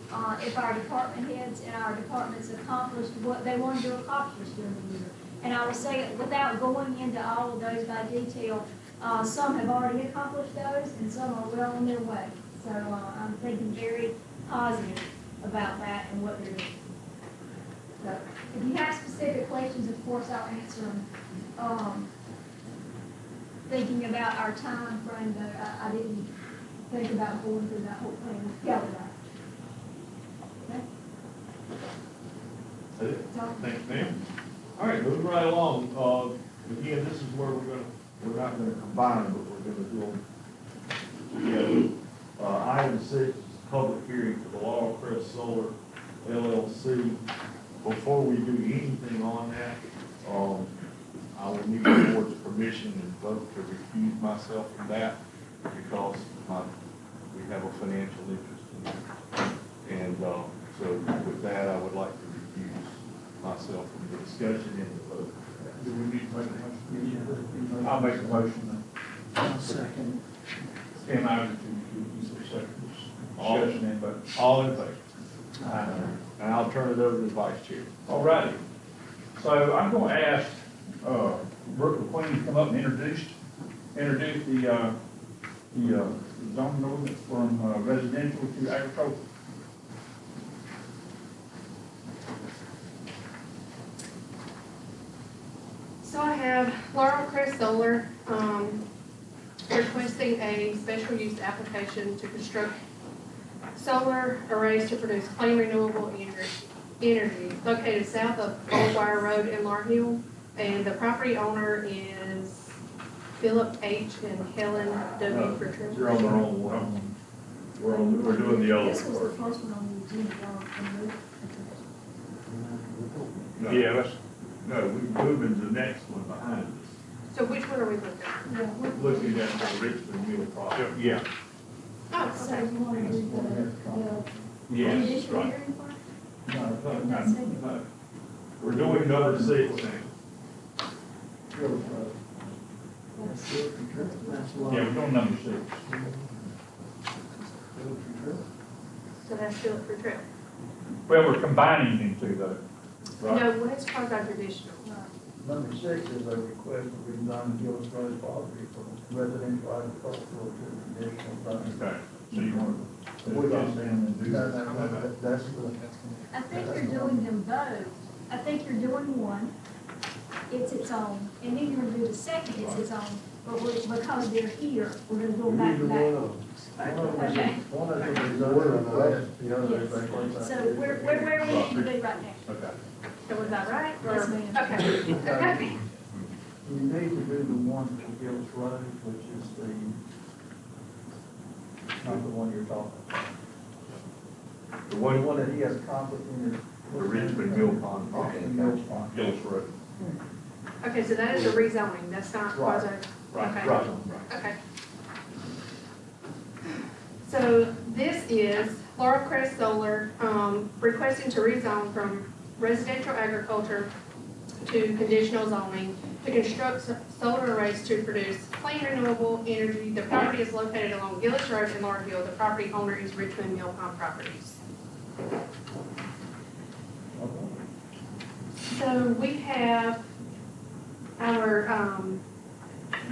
if our department heads and our departments accomplished what they wanted to accomplish during the year. And I will say, without going into all of those by detail, some have already accomplished those, and some are well on their way. So I'm thinking very positive about that and what they're doing. So if you have specific questions, of course, I'll answer them. Thinking about our time frame, though, I didn't think about going through that whole thing with Kelly. Okay? So, Thanks, ma'am. All right, moving right along, again, this is where we're not gonna combine them, but we're gonna do them together. Item 6 is public hearing for the Laurel Crest Solar LLC. Before we do anything on that, I will need the board's permission and vote to recuse myself from that because we have a financial interest in it. And so with that, I would like to recuse myself from the discussion and the vote. Do we need to make a motion? I'll make a motion I'll second. then. And I would do seconds. Discussion and vote. All in favor? Aye. And I'll turn it over to the vice chair. All righty. So I'm going to ask Brooke McQueen to come up and introduce the zoning ordinance from residential to agricultural. So I have Laurel Crest Solar, requesting a special use application to construct solar arrays to produce clean renewable energy located south of Old Wire Road in Lar Hill. And the property owner is Philip H. and Helen W. Pritchard. You're on the wrong one. We're doing the yellow this was the part. first one on the agenda, No. Yeah, let's, No, we're moving to the next one behind us. So which one are we looking at? Yeah, we're- Looking at the Richmond Mill project. yeah, Oh, So okay. you want to do the Yes, conditional right. hearing first? no. We're doing number 6 now. Yeah, we're doing number 6. So that's Philip Pritchard. Well, we're combining them two though. Right. No, well, it's part of our traditional. Number 6 is a request for redesign Gillis Road property from residential agricultural to conditional zoning. Okay, so you want to put this in and do that? That's the, I think you're doing them both. I think you're doing one, it's its own, and then you're gonna do the second, it's its own. But because they're here, we're gonna go back to back. Okay. one is a rezoning request, the other is a Yes. place. So where we need to be right now? Okay. So was that right? Or- Yes, ma'am. Okay, okay. You need to do the one for Gillis Road, which is not the one you're talking about. The one, The one that he has conflict in. the Richmond Mill Pond, Gillis Road. Okay, so that is a rezoning, that's not quasi. Okay. Right. Okay. So this is Laurel Crest Solar, requesting to rezone from residential agriculture to conditional zoning to construct solar arrays to produce clean renewable energy. The property is located along Gillis Road in Laurel Hill. The property owner is Richmond Mill Pond Properties. So we have our,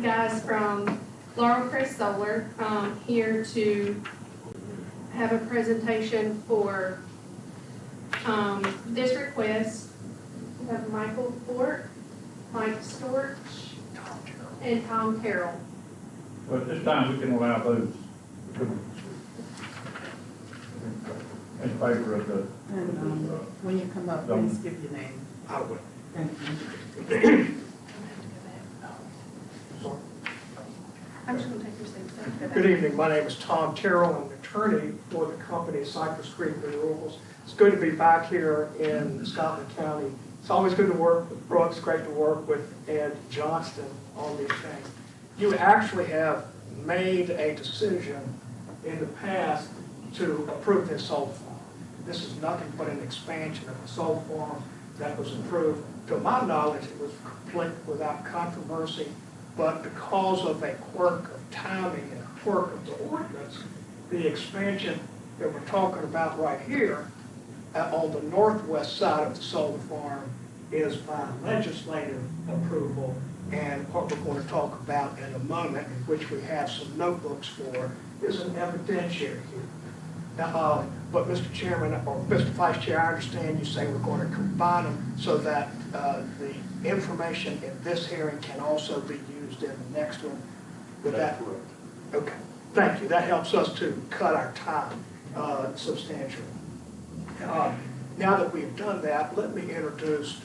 guys from Laurel Crest Solar, here to have a presentation for, this request. We have Michael Fort, Mike Storch, and Tom Carroll. Well, at this time, we can allow those in favor of the, And when you come up, please give your name. I will. Thank you. I'm just gonna take your seat. Good evening, my name is Tom Terrell, I'm an attorney for the company Cypress Creek Renewables. It's good to be back here in Scotland County. It's always good to work with Brooks, great to work with Ed Johnston on these things. You actually have made a decision in the past to approve this solar farm. This is nothing but an expansion of the solar farm that was approved. To my knowledge, it was complete without controversy, but because of a quirk of timing and a quirk of the ordinance, the expansion that we're talking about right here on the northwest side of the solar farm is by legislative approval, and what we're going to talk about in a moment, in which we have some notebooks for, is an evidentiary here. Now, but Mr. Chairman, or Mr. Vice Chair, I understand you say we're going to combine them so that the information in this hearing can also be used in the next one. Would that work? Okay, thank you. That helps us to cut our time substantially. Now that we've done that, let me introduce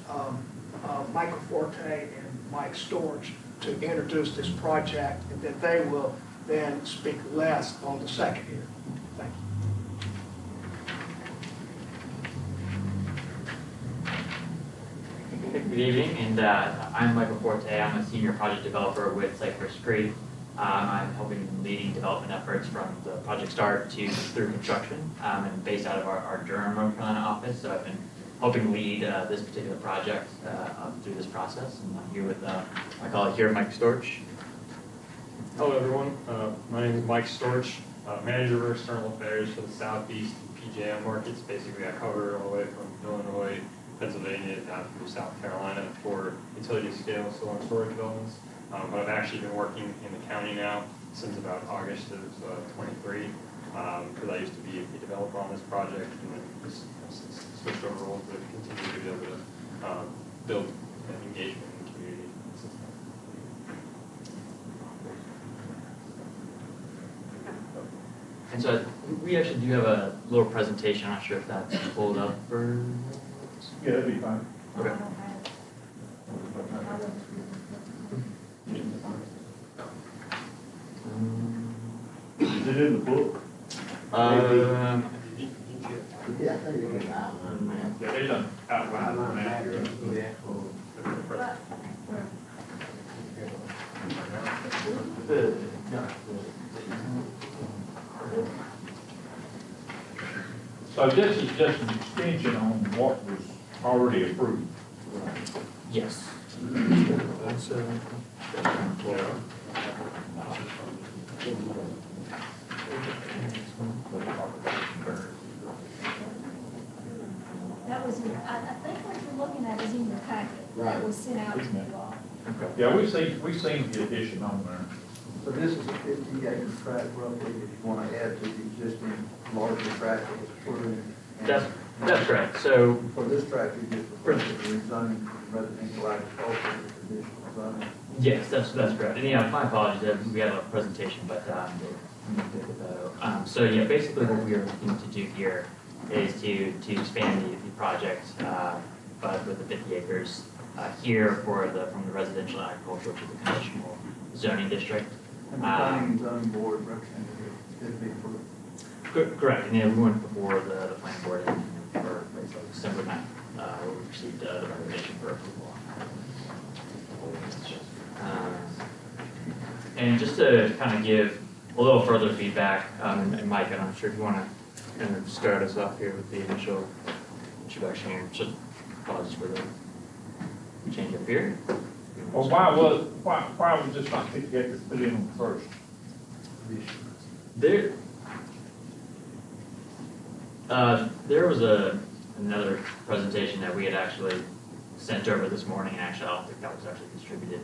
Michael Forte and Mike Storch to introduce this project, and then they will then speak less on the second hearing. Thank you. Good evening, and I'm Michael Forte. I'm a senior project developer with Cypress Creek. I'm helping leading development efforts from the project start to through construction, and based out of our Durham, North Carolina office. So I've been helping lead this particular project through this process. And I'm here with my colleague here, Mike Storch. Hello, everyone. My name is Mike Storch, manager of external affairs for the Southeast PJM markets. Basically, I cover all the way from Illinois, Pennsylvania, down through South Carolina for utility scale solar and storage developments. But I've actually been working in the county now since about August of 23, because I used to be a developer on this project, and then just switched over roles to continue to be able to build engagement in the community. And so we actually do have a little presentation. I'm not sure if that's pulled up or. yeah, that'd be fine. Okay. Is it in the book? Yeah, there's an outline of the map here. So this is just an extension on what was already approved. Yes. That was, I think what you're looking at is in your packet. that was sent out to you all. Yeah, we've seen the addition on there. So this is a 50-acre tract roughly, if you want to add to the existing larger tract that was approved. And That's correct. So for this tract, you just requested rezoning from residential agriculture to traditional zoning. yes, that's correct. And yeah, my apologies, we have a presentation, but so yeah, basically what we are looking to do here is to expand the project, but with the 50 acres here from the residential agricultural to the conditional zoning district. And the planning and zoning board representative did be approved. Correct, and yeah, we went before the planning board and for December 9th, we received the recommendation for approval. And just to kind of give a little further feedback, and Mike, and I'm sure if you want to kind of start us off here with the initial introduction here, just apologies for the change up here. Well, why was this not 50 acres put in on first? There was another presentation that we had actually sent over this morning, and actually I don't think that was actually distributed.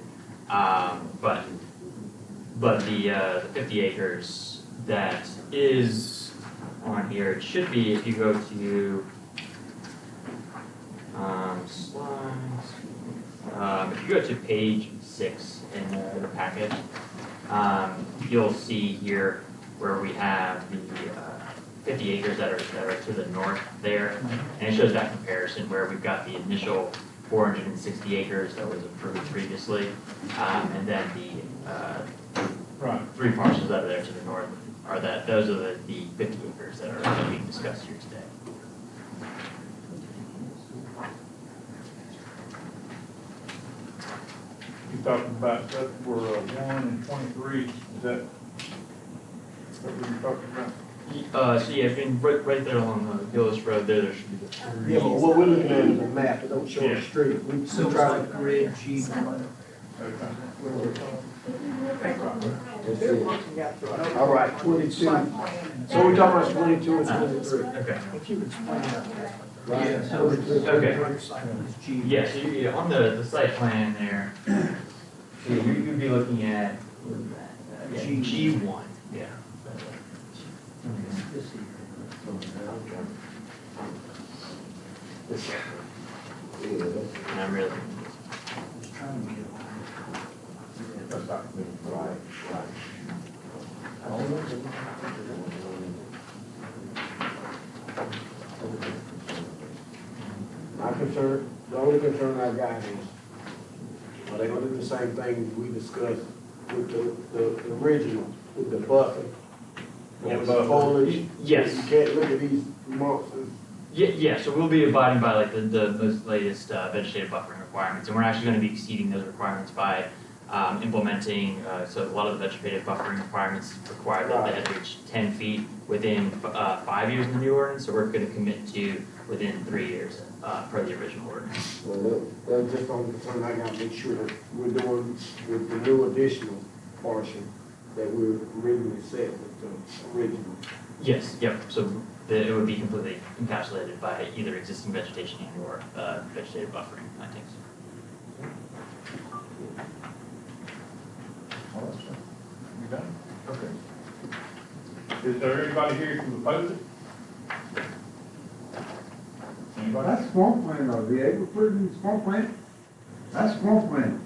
But the 50 acres that is on here, it should be, if you go to slides, if you go to page 6 in the packet, you'll see here where we have the 50 acres that are to the north there, and it shows that comparison where we've got the initial 460 acres that was approved previously, and then the 3 parcels that are there to the north are those are the 50 acres that are being discussed here today. You talking about that were 1 and 23, is that what you're talking about? So yeah, if you right there along the Gillis Road there should be the 3. Yeah, but what we're looking at is a map, it don't show the street. We try to grid G. All right, 22. So we're talking about 22 and 23. Okay. If you explain that. Right. Yeah, so it's G. Yes, yeah, on the site plan there, so you'd be looking at G1. Yeah. And I'm really. Just trying to get it. My concern, the only concern I got is, are they gonna do the same thing we discussed with the original, with the buffer? Yeah, With the foliage? Yes. You can't look at these monsters. Yeah, so we'll be abiding by like the most latest vegetative buffering requirements, and we're actually going to be exceeding those requirements by implementing, so a lot of the vegetative buffering requirements require that they have to reach 10 feet within 5 years in the new ordinance, so we're going to commit to within 3 years per the original ordinance. Well, that's just the only concern I gotta make sure that we're doing with the new additional portion that we're originally set with the original. Yes, yep, so it would be completely encapsulated by either existing vegetation and or vegetative buffering plantings. You done? Okay. Is there anybody here to oppose it? Anybody? That's swamp land, are the acre put in swamp land? That's swamp land.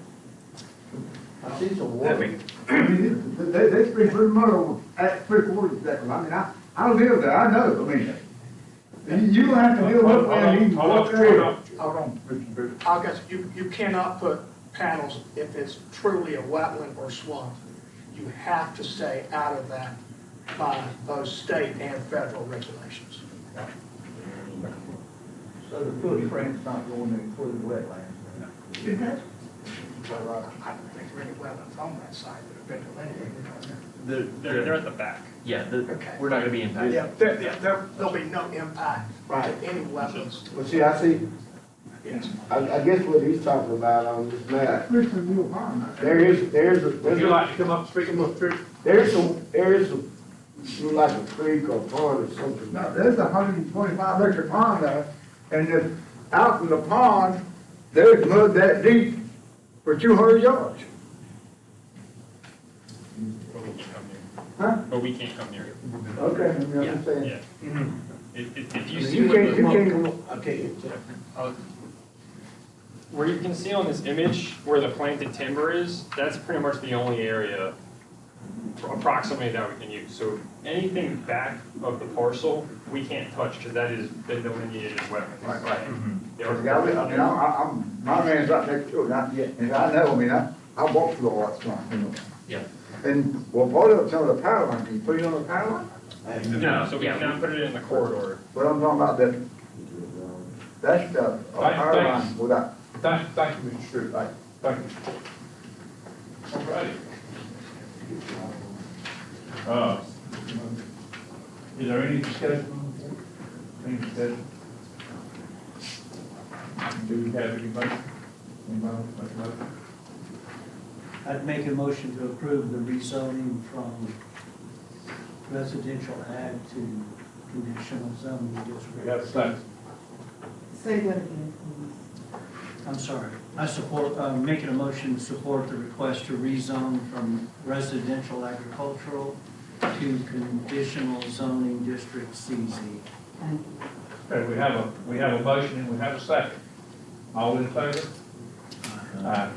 I see some water. I mean, they spring pretty much over at 3/4 exactly. I mean, I live there, I know, I mean, you don't have to deal with that, you can walk there. Hold on, Mr. Booth. I guess you cannot put panels if it's truly a wetland or swamp. You have to stay out of that by both state and federal regulations. So the footprint's not going to include wetlands? I don't think there are any wetlands on that site that have been delineated. They're at the back. Yeah, Okay. we're not going to be impacted. Yeah, there'll be no impact to Right. any wetlands. Well, see, I see, Yes. I guess what he's talking about on this map, That's Richmond Mule Farm. Would you like to come up, speak up, there's some areas of, like a creek or pond or something. Now, there's a 125 acre pond there, and just out from the pond there's mud that deep for 200 yards. But we can't come here. Huh? But we can't come here. Okay, I mean, I'm just saying. Yeah. If you see You what can't, the- you can't even, okay, where you can see on this image where the planted timber is, that's pretty much the only area approximately that we can use. So anything back of the parcel, we can't touch because that is been delineated as wetlands. Right. Yeah, I mean, I'm, my man's right next to it, and I know, I mean, I walked through all that stuff, you know. Yeah. And, well, part of it's on the power line, can you put it on the power line? No, so we cannot put it in the corridor. But I'm talking about that, that's the power line without. Thank you, Mr. Stewart. Thank you. All right. Is there any discussion on the board? Any discussion? Do we have any motion? Anybody want to make a motion? I'd make a motion to approve the rezoning from residential ag to conditional zoning district. We have a second. Say that again, please. I'm sorry. I support, making a motion to support the request to rezone from residential agricultural to conditional zoning district CZ. Thank you. Okay, we have a motion and we have a second. All in favor? Aye.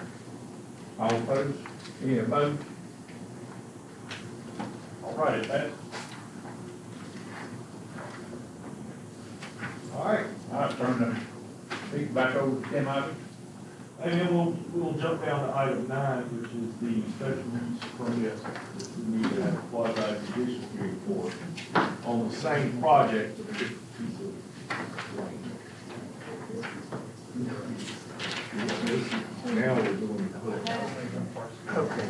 All opposed? Any opposed? All right, that. All right, I'll turn the speak back over to Tim Ivey. And then we'll jump down to item 9, which is the special use permit that we need to have a quasi-judicial hearing for on the same project, but a different piece of land. Now we're doing the okay.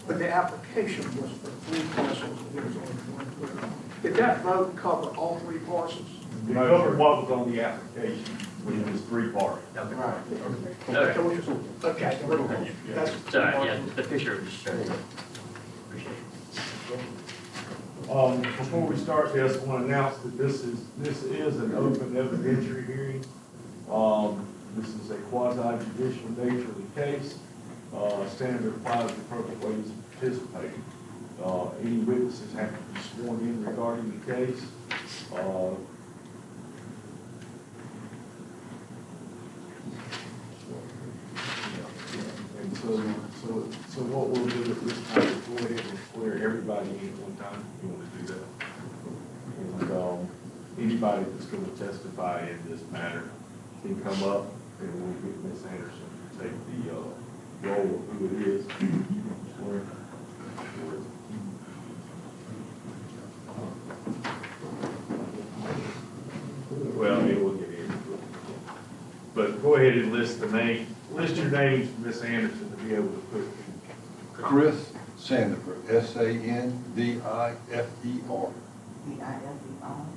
But the application was for 3 parcels. Did that vote cover all 3 parcels? We covered what was on the application, which was 3 parts. Right. Okay. Okay. That's. Sorry, yeah, the picture was just showing. Before we start this, I want to announce that this is an open evidentiary hearing. This is a quasi-judicial nature of the case. Standard applies the appropriate ways of participating. Any witnesses have to be sworn in regarding the case. And so what we'll do at this time is go ahead and swear everybody in at one time, if you want to do that. And anybody that's going to testify in this matter can come up, and we'll get Ms. Anderson to take the role of who it is. Swear. Well, it will get in. But go ahead and list your names, Ms. Anderson, to be able to put. Chris Sandifer, Sandifer. Bifer.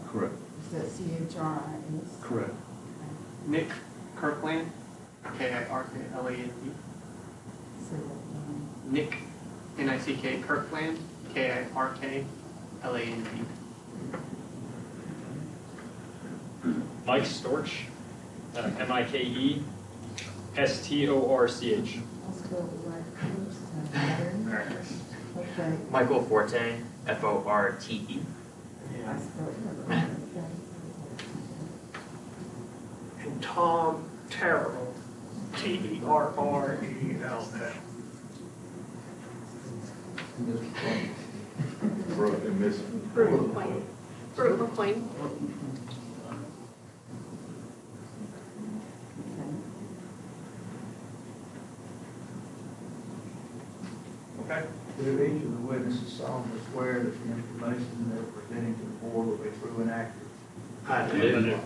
Correct. Is that CHRIS? Correct. Nick Kirkland, Kirkland. Say that again. Nick, Nick Kirkland, Kirkland. Mike Storch, Mike Storch. I'll spell the right first time. Okay. Michael Forte, Forte. I spelled that right. Okay. And Tom Terrell, Terrell. Brooke and Miss. Brooke McQueen. Brooke McQueen. Okay. Do each of the witnesses solemnly swear that the information they're presenting to the board will be true and accurate? I do.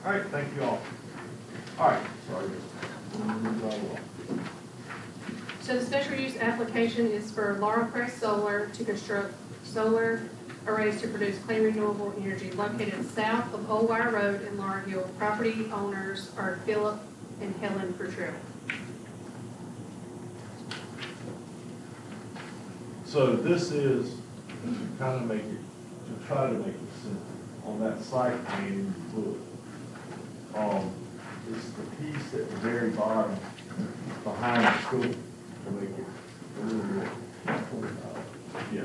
All right, thank you all. All right, sorry. So the special use application is for Laura Crest Solar to construct solar arrays to produce clean renewable energy located south of Old Wire Road in Laurel Hill. Property owners are Philip and Helen Bertrell. So this is to kind of make it, to try to make it simple, on that site plan you put. It's the piece at the very bottom behind the school to make it a little more, yeah,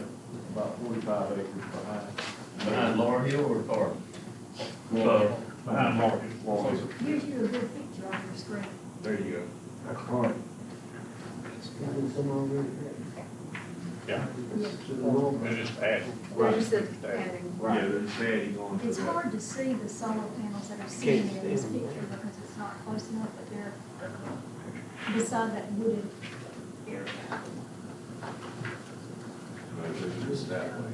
about 45 acres behind. Behind Laurel Hill or Carter? Behind Market. Gives you a good picture on your screen. There you go. That's hard. Yeah. They're just adding. We're just adding. Yeah, they're just adding on to It's that. hard to see the solar panels that are seen in this picture because it's not close enough, but they're beside that wooded area. They're just that way.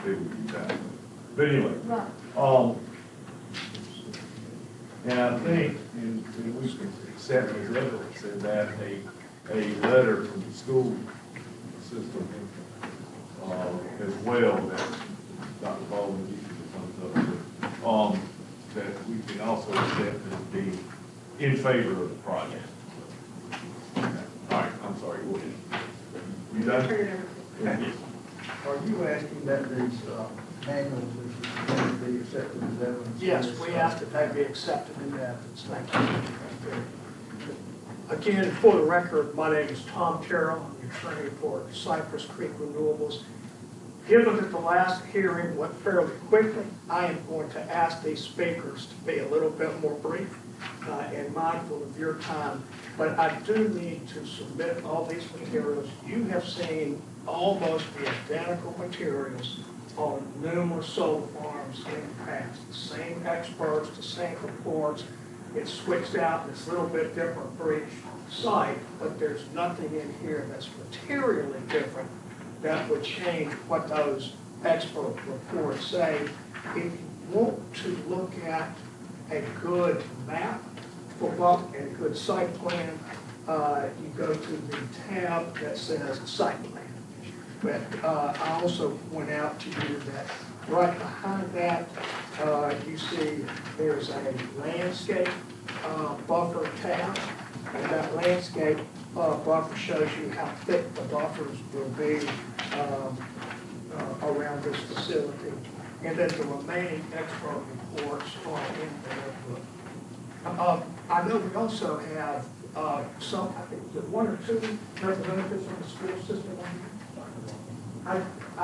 They would be that way. But anyway, Right. and I think, and we can accept as evidence in that a letter from the school system as well that Dr. Baldwin usually comes up with, that we can also accept as being in favor of the project. All right, I'm sorry, go ahead. You done? Yes. Are you asking that these manuals should be accepted as evidence? Yes, we asked that they be accepted into evidence. Thank you. Again, for the record, my name is Tom Terrell. I'm the attorney for Cypress Creek Renewables. Given that the last hearing went fairly quickly, I am going to ask these speakers to be a little bit more brief and mindful of your time. But I do need to submit all these materials. You have seen almost the identical materials on numerous solar farms in the past. The same experts, the same reports. It's switched out, and it's a little bit different for each site, but there's nothing in here that's materially different that would change what those expert reports say. If you want to look at a good map for Buck and a good site plan, you go to the tab that says site plan. But I also point out to you that right behind that, you see there's a landscape buffer tab, and that landscape buffer shows you how thick the buffers will be around this facility. And then the remaining expert reports are in there. I know we also have some, I think, one or two representatives from the school system on here. I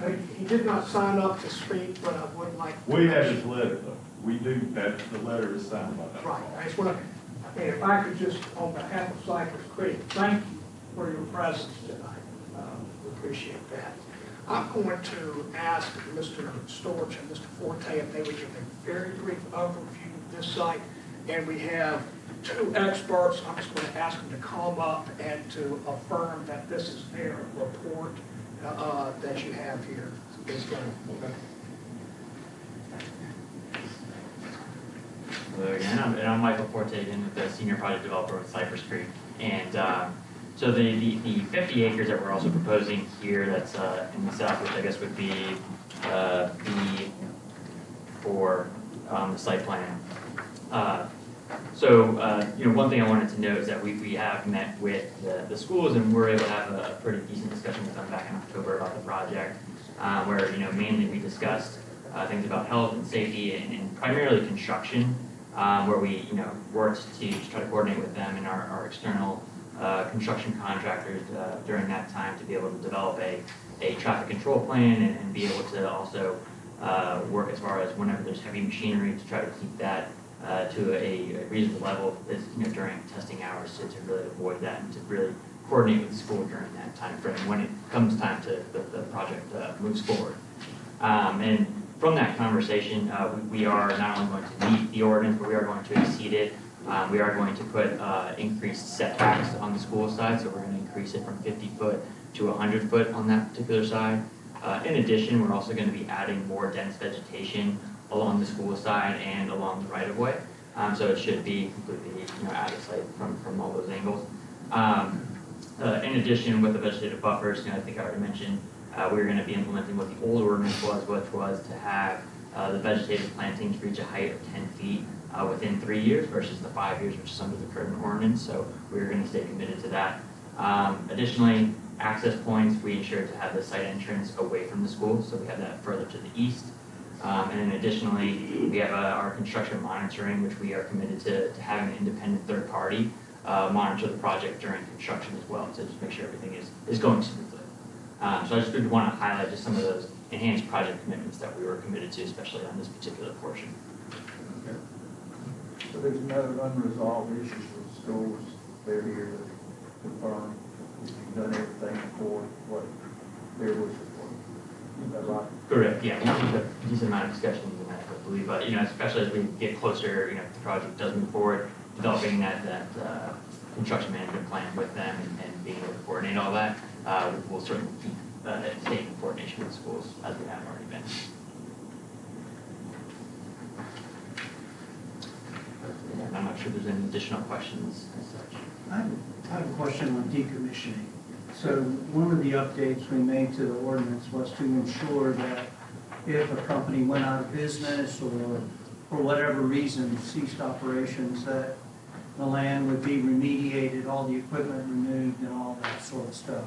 know he did not sign up to speak, but I would like to. We have his letter, though. We do, that the letter is signed by that. Right. I just want to, if I could just, on behalf of Cypress Creek, thank you for your presence tonight. We appreciate that. I'm going to ask Mr. Storch and Mr. Forte if they would give a very brief overview of this site. And we have two experts. I'm just going to ask them to come up and to affirm that this is their report that you have here. Hello again, I'm Michael Forte, again, the senior project developer with Cypress Creek. And so the 50 acres that we're also proposing here that's in the south, which I guess would be B4 the site plan. One thing I wanted to note is that we have met with the schools, and we're able to have a pretty decent discussion with them back in October about the project, where mainly we discussed things about health and safety and primarily construction, where we worked to just try to coordinate with them and our external construction contractors during that time to be able to develop a traffic control plan and be able to also work as far as whenever there's heavy machinery to try to keep that to a reasonable level during testing hours to really avoid that and to really coordinate with the school during that time frame when it comes time to the project moves forward. And from that conversation, we are not only going to meet the ordinance, but we are going to exceed it. We are going to put increased setbacks on the school side, so we're going to increase it from 50 foot to 100 foot on that particular side. In addition, we're also going to be adding more dense vegetation along the school side and along the right of way. So it should be completely out of sight from all those angles. In addition, with the vegetative buffers, I think I already mentioned, we're going to be implementing what the old ordinance was, which was to have the vegetative plantings reach a height of 10 feet within 3 years versus the 5 years, which is under the current ordinance. So we're going to stay committed to that. Additionally, access points, we ensure to have the site entrance away from the school, so we have that further to the east. And then additionally, we have our construction monitoring, which we are committed to having an independent third party monitor the project during construction as well, to just make sure everything is going smoothly. So I just did want to highlight just some of those enhanced project commitments that we were committed to, especially on this particular portion. So there's no unresolved issues with the schools, they're here to confirm that you've done everything for what their wishes were. Is that right? Correct, yeah, we have a decent amount of discussions in that, I believe, but, especially as we get closer, if the project does move forward, developing that construction management plan with them and being able to coordinate all that, we'll certainly keep staying in coordination with schools as we have already been. I'm not sure if there's any additional questions as such. I have a question on decommissioning. So one of the updates we made to the ordinance was to ensure that if a company went out of business or for whatever reason ceased operations, that the land would be remediated, all the equipment removed and all that sort of stuff.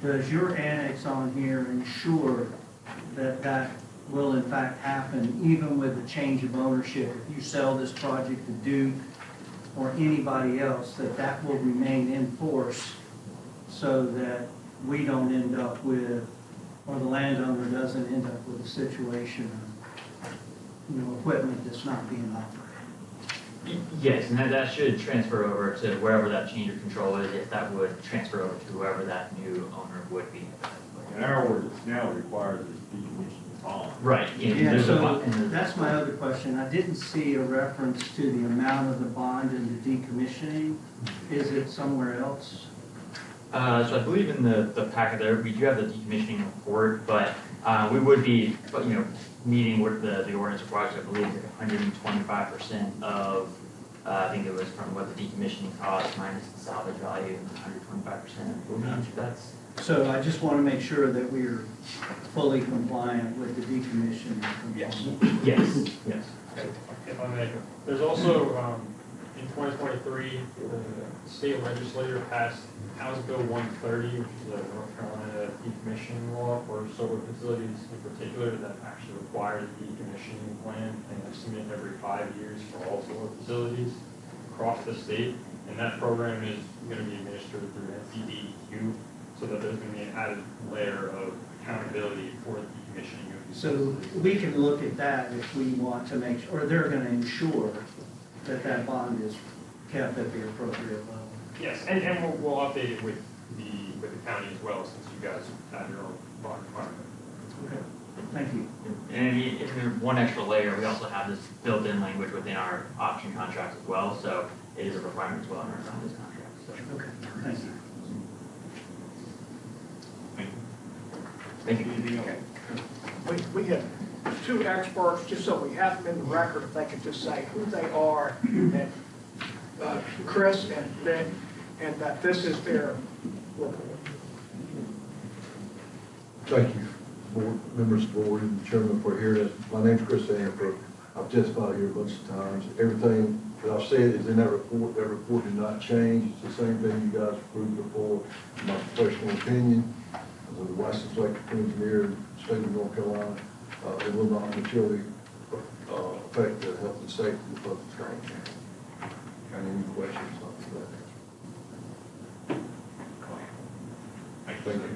Does your annex on here ensure that that will in fact happen even with the change of ownership? If you sell this project to Duke or anybody else, that will remain in force so that we don't end up with, or the landowner doesn't end up with a situation of, equipment that's not being operated? Yes, and that should transfer over to wherever that change of control is, if that would transfer over to whoever that new owner would be. And our ordinance now requires this decommissioning bond. Right. Yeah, so that's my other question. I didn't see a reference to the amount of the bond in the decommissioning. Is it somewhere else? So I believe in the packet there, we do have the decommissioning report, but we would be, meeting with the ordinance requires, I believe, like 125% of, I think it was from what the decommissioning cost minus the salvage value, 125%. That's. So I just want to make sure that we're fully compliant with the decommissioning. Yes. Yes. If I may, there's also, in 2023, the state legislature passed House Bill 130, which is a North Carolina decommissioning law for solar facilities in particular that actually requires a decommissioning plan, and that's submitted every 5 years for all solar facilities across the state. And that program is going to be administered through NCDEQ, so that there's going to be an added layer of accountability for the decommissioning of these So facilities. we can look at that if we want to make sure, or they're going to ensure that bond is kept at the appropriate level. Yes, and we'll update it with the county as well, since you guys have your own bond requirement. Okay. Thank you. And if there's one extra layer, we also have this built-in language within our option contracts as well, so it is a requirement as well in our this contract. So. Okay, thank you. Thank you. We have two experts, just so we have them in the record, if they could just say who they are, and Chris and Ben, and that this is their report. Thank you, board, members of the board and Chairman for hearing us. My name's Chris Sanford. I've testified here a bunch of times. Everything that I've said is in that report. That report did not change. It's the same thing you guys approved before. In my professional opinion, as a licensed electrical engineer in the state of North Carolina, it will not materially affect the health and safety of the public schools. Any questions on that? Thank you.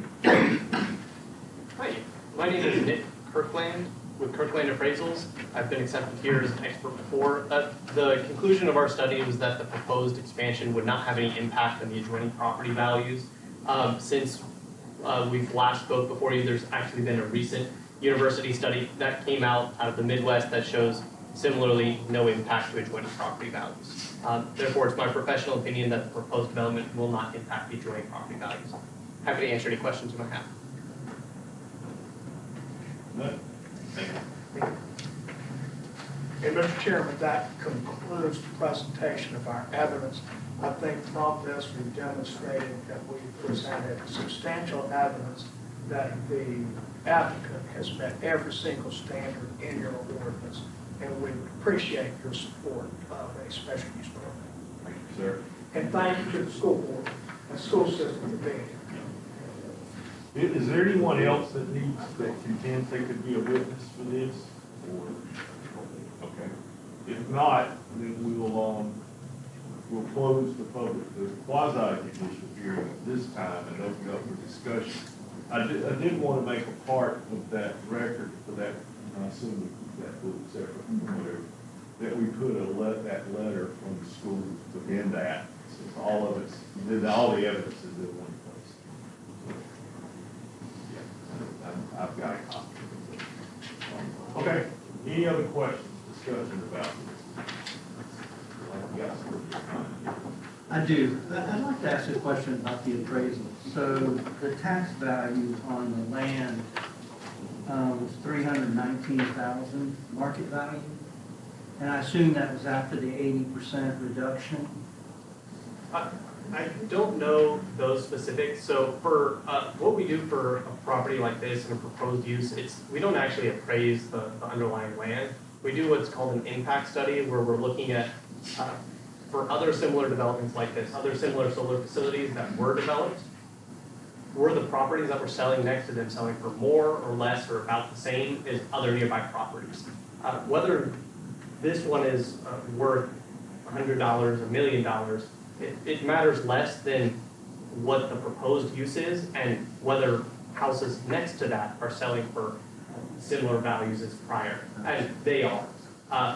Hi, my name is Nick Kirkland with Kirkland Appraisals. I've been accepted here as an expert before. The conclusion of our study was that the proposed expansion would not have any impact on the adjoining property values. Since we've last spoke before you, there's actually been a recent university study that came out of the Midwest that shows similarly no impact to adjoining property values. Therefore, it's my professional opinion that the proposed development will not impact the adjoining property values. Happy to answer any questions you might have. And Mr. Chairman, that concludes the presentation of our evidence. I think from this we've demonstrated that we presented substantial evidence that the applicant has met every single standard in your ordinance, and we appreciate your support of a special use permit. Thank you, sir. And thank you to the school board and school system for being here. Is there anyone else that contends they could be a witness for this? Or, okay. If not, then we'll close the quasi-judicial hearing at this time and open up for discussion. I did want to make a part of that record for that, I assume that book separate from whatever, that we put that letter from the school within that, since all of it's, all the evidence is in one place. Yeah, I've got a copy. Okay, any other questions, discussion about this? Yes. I do. I'd like to ask a question about the appraisal. So the tax value on the land was $319,000 market value, and I assume that was after the 80% reduction. I don't know those specifics. So for what we do for a property like this and a proposed use, we don't actually appraise the underlying land. We do what's called an impact study, where we're looking at for other similar developments like this, other similar solar facilities that were developed, were the properties that we're selling next to them selling for more or less or about the same as other nearby properties. Whether this one is worth $100, $1 million, it matters less than what the proposed use is and whether houses next to that are selling for similar values as prior, and they are.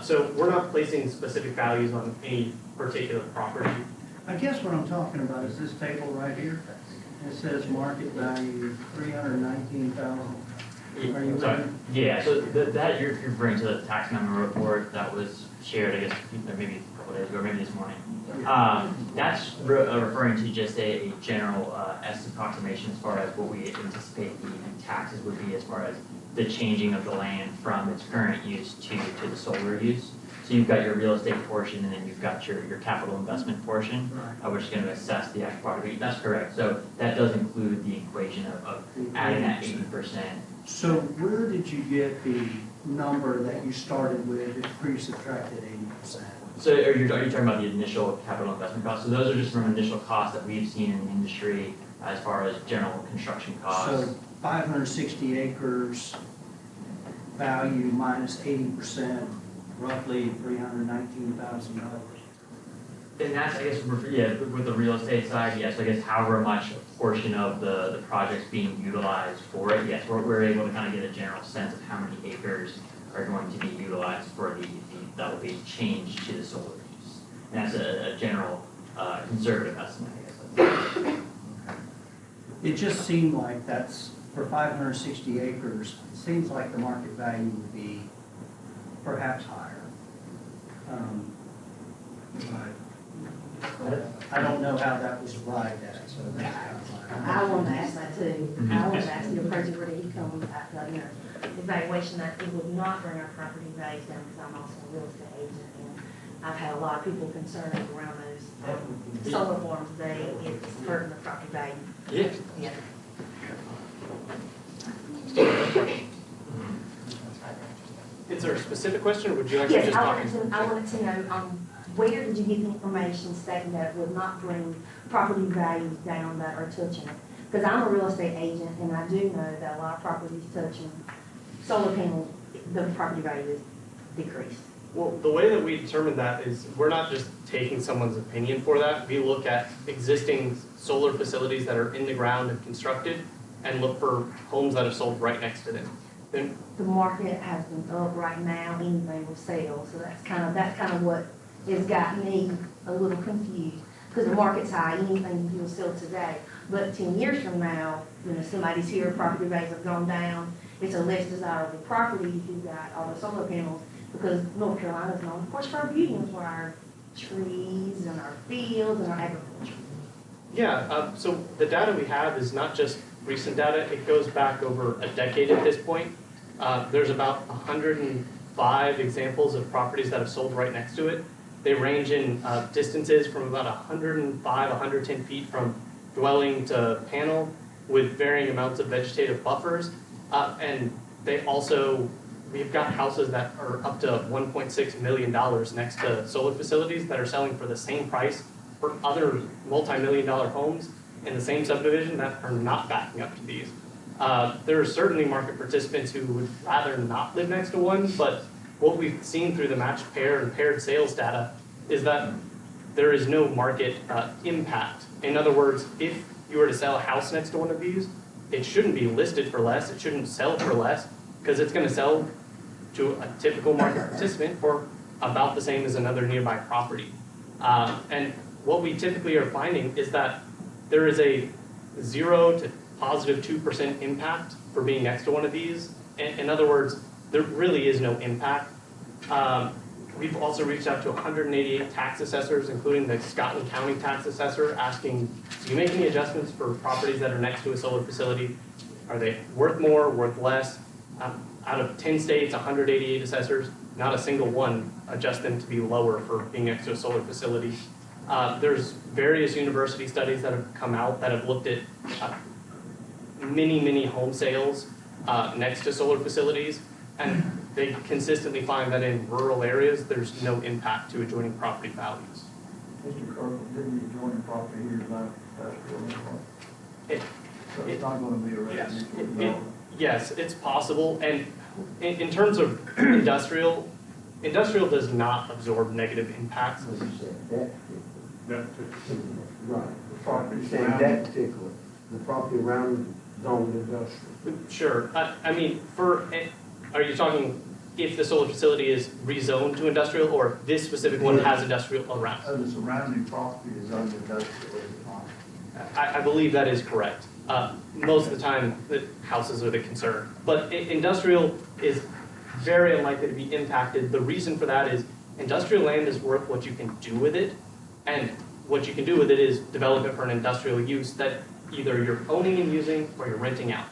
So we're not placing specific values on any particular property. I guess what I'm talking about is this table right here. It says market value $319,000. Are you Sorry. ready? Yeah, so that you're referring to the tax memo report that was shared, I guess, maybe a couple days ago, maybe this morning. That's referring to just a general approximation as far as what we anticipate the taxes would be as far as the changing of the land from its current use to the solar use. So you've got your real estate portion, and then you've got your capital investment portion, which is going to assess the actual property. That's correct. So that does include the equation of adding that 80%. So where did you get the number that you started with if pre-subtracted 80%? So are you talking about the initial capital investment costs? So those are just from initial costs that we've seen in the industry as far as general construction costs. So 560 acres value minus 80%, roughly $319,000. And that's, I guess, yeah, with the real estate side, yes, I guess however much portion of the project's being utilized for it, yes, we're able to kind of get a general sense of how many acres are going to be utilized for that will be changed to the solar use. And that's a general conservative estimate, I guess. It just seemed like that's, for 560 acres, it seems like the market value would be perhaps higher. I don't know how that was arrived at, so that's kind of my. I want to ask that too. I want to ask the appraiser where he come at the evaluation that it would not bring our property values down, because I'm also a real estate agent, and I've had a lot of people concerned around those solar farms. It's hurting the property value. Yeah. Yeah. Is there a specific question, or would you like to Yes, just I talk? wanted to know, where did you get the information stating that it would not bring property values down that are touching it? Because I'm a real estate agent, and I do know that a lot of properties touching solar panels, the property value is decreased. Well, the way that we determine that is we're not just taking someone's opinion for that. We look at existing solar facilities that are in the ground and constructed and look for homes that are sold right next to them. Then The market has been up right now, anything will sell, so that's kind of what has got me a little confused. Because the market's high, anything you will sell today. But 10 years from now, somebody's here, property values have gone down, it's a less desirable property if you've got all the solar panels, because North Carolina's known, of course, for our beauty and for our trees and our fields and our agriculture. yeah, so the data we have is not just recent data, it goes back over a decade at this point. There's about 105 examples of properties that have sold right next to it. They range in distances from about 105, 110 feet from dwelling to panel, with varying amounts of vegetative buffers. And they also, we've got houses that are up to $1.6 million next to solar facilities that are selling for the same price for other multi-million-dollar homes in the same subdivision that are not backing up to these. There are certainly market participants who would rather not live next to one, but what we've seen through the matched pair and paired sales data is that there is no market impact. In other words, if you were to sell a house next to one of these, it shouldn't be listed for less, it shouldn't sell for less, because it's gonna sell to a typical market participant for about the same as another nearby property. And what we typically are finding is that there is a 0 to positive 2% impact for being next to one of these. In other words, there really is no impact. We've also reached out to 188 tax assessors, including the Scotland County tax assessor, asking, do you make any adjustments for properties that are next to a solar facility? Are they worth more, worth less? Out of 10 states, 188 assessors, not a single one adjust them to be lower for being next to a solar facility. There's various university studies that have come out that have looked at many home sales next to solar facilities, and they consistently find that in rural areas, there's no impact to adjoining property values. Mr. Kirkland, didn't the adjoining property here is not industrial? So it's not gonna be a residential development? Yes, it's possible, and in terms of industrial does not absorb negative impacts. Right. The property, saying that particular, the property around zoned industrial. Sure, I mean, are you talking if the solar facility is rezoned to industrial, or this specific one has industrial around? So the surrounding property is zoned industrial, is it not? I believe that is correct. Most of the time, the houses are the concern. But industrial is very unlikely to be impacted. The reason for that is industrial land is worth what you can do with it. And what you can do with it is develop it for an industrial use that either you're owning and using or you're renting out.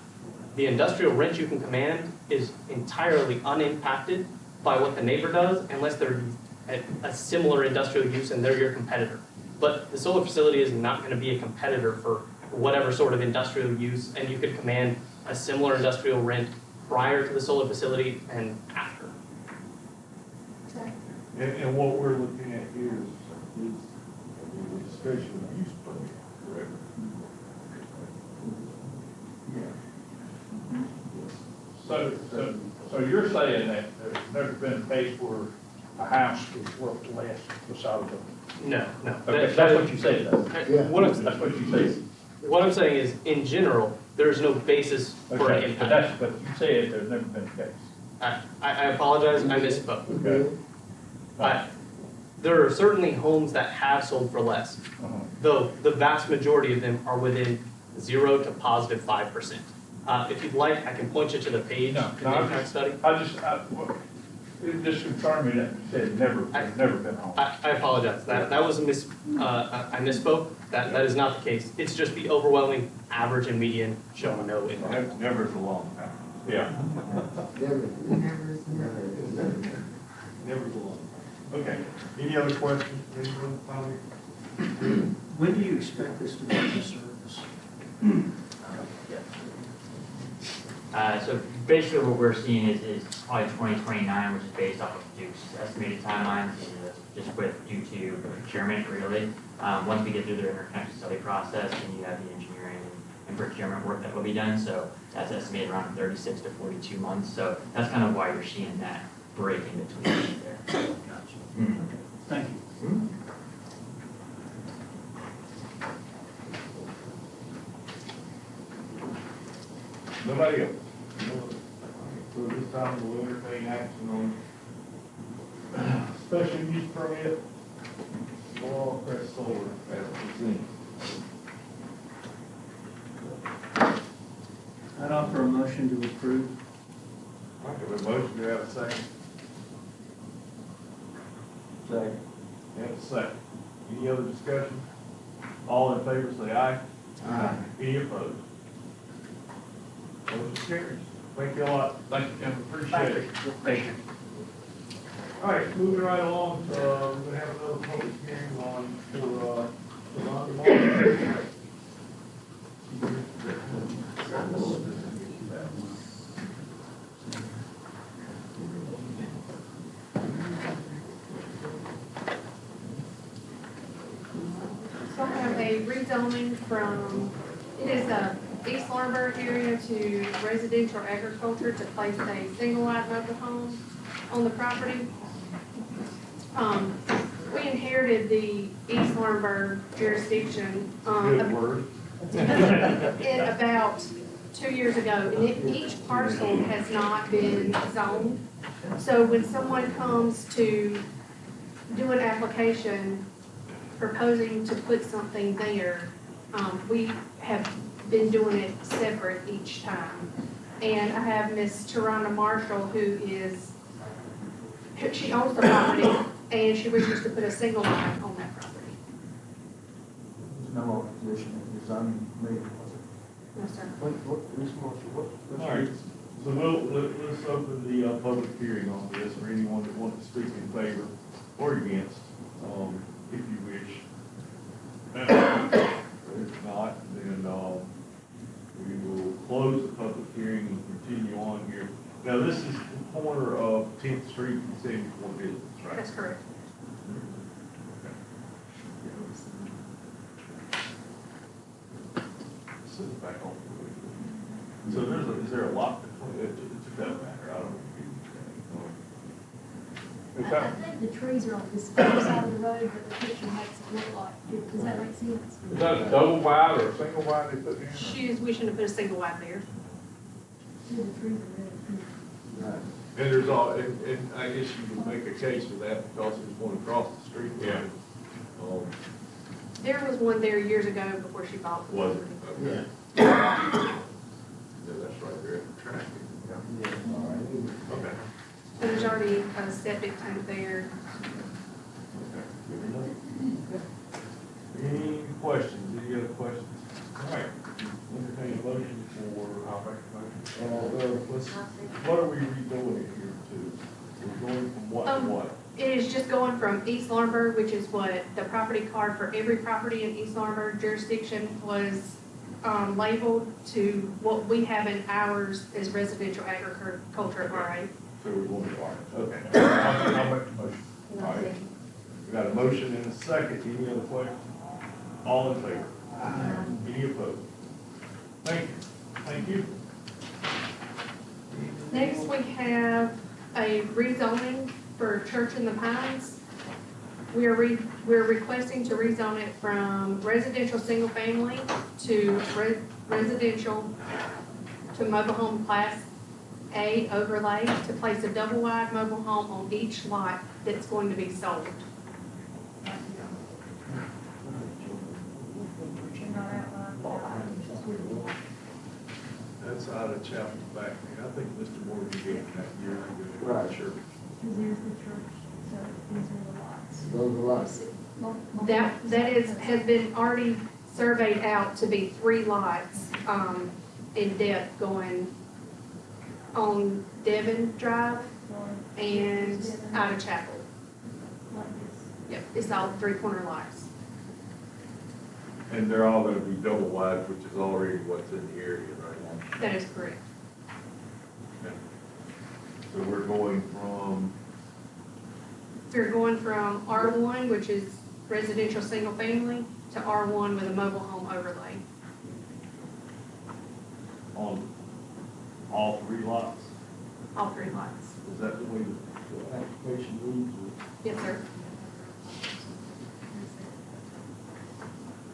The industrial rent you can command is entirely unimpacted by what the neighbor does unless they're at a similar industrial use and they're your competitor. But the solar facility is not going to be a competitor for whatever sort of industrial use, and you could command a similar industrial rent prior to the solar facility and after. And what we're looking at here is a special use permit, correct? So you're saying that there's never been a case where a house was worth less beside of the. No. Okay, that's what you said, though. That's what you said. What I'm saying is, in general, there is no basis for an Okay, impact. but you said there's never been a case. I apologize, I misspoke. Okay. There are certainly homes that have sold for less, though the vast majority of them are within 0 to positive 5%. If you'd like, I can point you to the page in the impact study. It just concerned me that you said never been home. I apologize, that was I misspoke, that is not the case. It's just the overwhelming average and median show no impact. Never is a long time. Yeah. Never is a long time. Okay, any other questions? Anyone finally? When do you expect this to be in service? So basically what we're seeing is probably 2029, which is based off of Duke's estimated timelines, just due to procurement really. Once we get through the interconnection study process, then you have the engineering and procurement work that will be done. So that's estimated around 36 to 42 months. So that's kind of why you're seeing that break in between there. Gotcha. Mm-hmm. Thank you. Mm-hmm. Nobody else? So this time we'll entertain action on special use permit for Crest Solar as presented. I'd offer a motion to approve. I have a motion, do you have a second? Second. And a second. Any other discussion? All in favor say aye. Aye. Any opposed? Motion carries. Thank you a lot. Thank you, Tim, appreciate it. Thank you. All right, moving right along, we're gonna have another public hearing on, for Yolanda Martin. So I have a rezoning from, it is a East Laurinburg area to residential agriculture to place a single-wide mobile home on the property. We inherited the East Laurinburg jurisdiction, Good word. in about 2 years ago, and each parcel has not been zoned. So when someone comes to do an application proposing to put something there, we have been doing it separate each time. And I have Miss Tarana Marshall, she owns the property, and she wishes to put a single line on that property. There's no opposition in the zoning meeting, was it? No, sir. Ms. Marshall, All right, so let's open the public hearing on this, or anyone that wants to speak in favor or against, if you wish. If not, then, we will close the public hearing and continue on here. Now, this is the corner of 10th Street and 74 Business, right? That's correct. Sit it back on. So is there a lot between, it doesn't matter, I don't. I think the trees are on this other side of the road, but the picture makes it look like, does that make sense? Is that a double wide or a single wide they put in? She is wishing to put a single wide there. The trees are really pretty. And there's all, and I guess you would make a case for that because there's one across the street. Yeah. There was one there years ago before she bought the Was it? property. Okay. Yeah, that's right there at the track. Okay. And there's already a septic tank there. Any questions, any other questions? All right, entertain a motion for, I'll make a motion. What are we redoing it here to? We're going from what to what? It is just going from East Laurinburg, which is what the property card for every property in East Laurinburg jurisdiction was labeled, to what we have in ours as residential agriculture RA. So we're going to R, okay. I'll make the motion. All right. We got a motion and a second, any other questions? All in favor? Any opposed? Thank you. Thank you. Next, we have a rezoning for Church in the Pines. We're requesting to rezone it from residential single family to residential to mobile home class A overlay to place a double wide mobile home on each lot that's going to be sold. That's out of Chapel back, man. I think Mr. Morgan gave that years ago. Right. Sure. Because there's the church, so these are the lots. Those are lots. Has been already surveyed out to be 3 lots, in depth going on Devon Drive and out of Chapel. Like this. Yep, it's all 3-corner lots. And they're all gonna be double wide, which is already what's in the area right now. That is correct. Okay. So we're going from, We're going from R1, which is residential single family, to R1 with a mobile home overlay. on all 3 lots. All 3 lots. Is that the way the application moves? Yes, sir.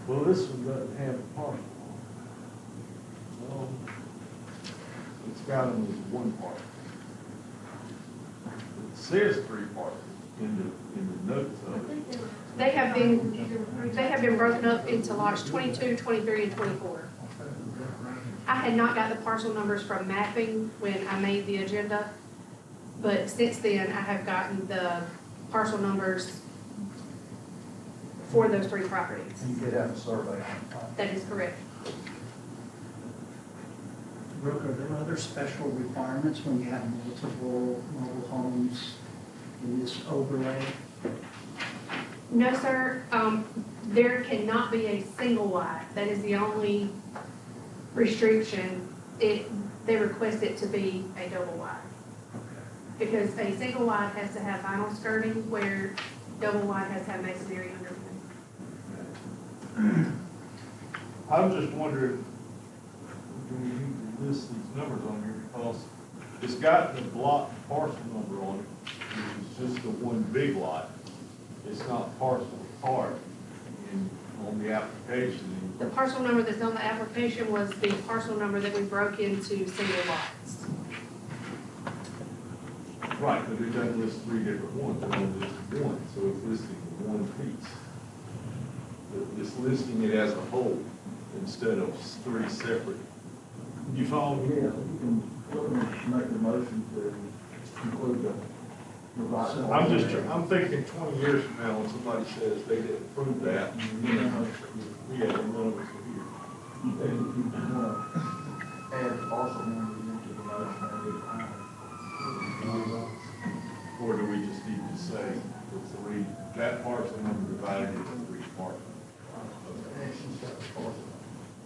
Well, this one doesn't have a parcel. Well, it's got them as 1 parcel. It says 3 parcels in the notes of it. They have been broken up into lots 22, 23, and 24. I had not got the parcel numbers from mapping when I made the agenda, but since then I have gotten the parcel numbers for those 3 properties. You did have a survey on it. That is correct. Brooke, are there other special requirements when you have multiple mobile homes in this overlay? No, sir. There cannot be a single wide. That is the only restriction. They request it to be a double wide. Because a single wide has to have vinyl skirting, where double wide has to have masonry underneath. I'm just wondering, when you need to list these numbers on here, because it's got the block parcel number on it, which is just the one big lot. It's not parcel apart on the application. The parcel number that's on the application was the parcel number that we broke into single lots. Right, but it doesn't list three different ones, it only lists one, so it's listing one piece. It's listing it as a whole instead of three separate. You follow me? Yeah, you can make the motion to include the. I'm thinking 20 years from now, when somebody says they didn't approve that, yeah, none of us are here. If you want to add parcel numbers into the motion, Or do we just need to say the three, that parcel number divided into three parcels?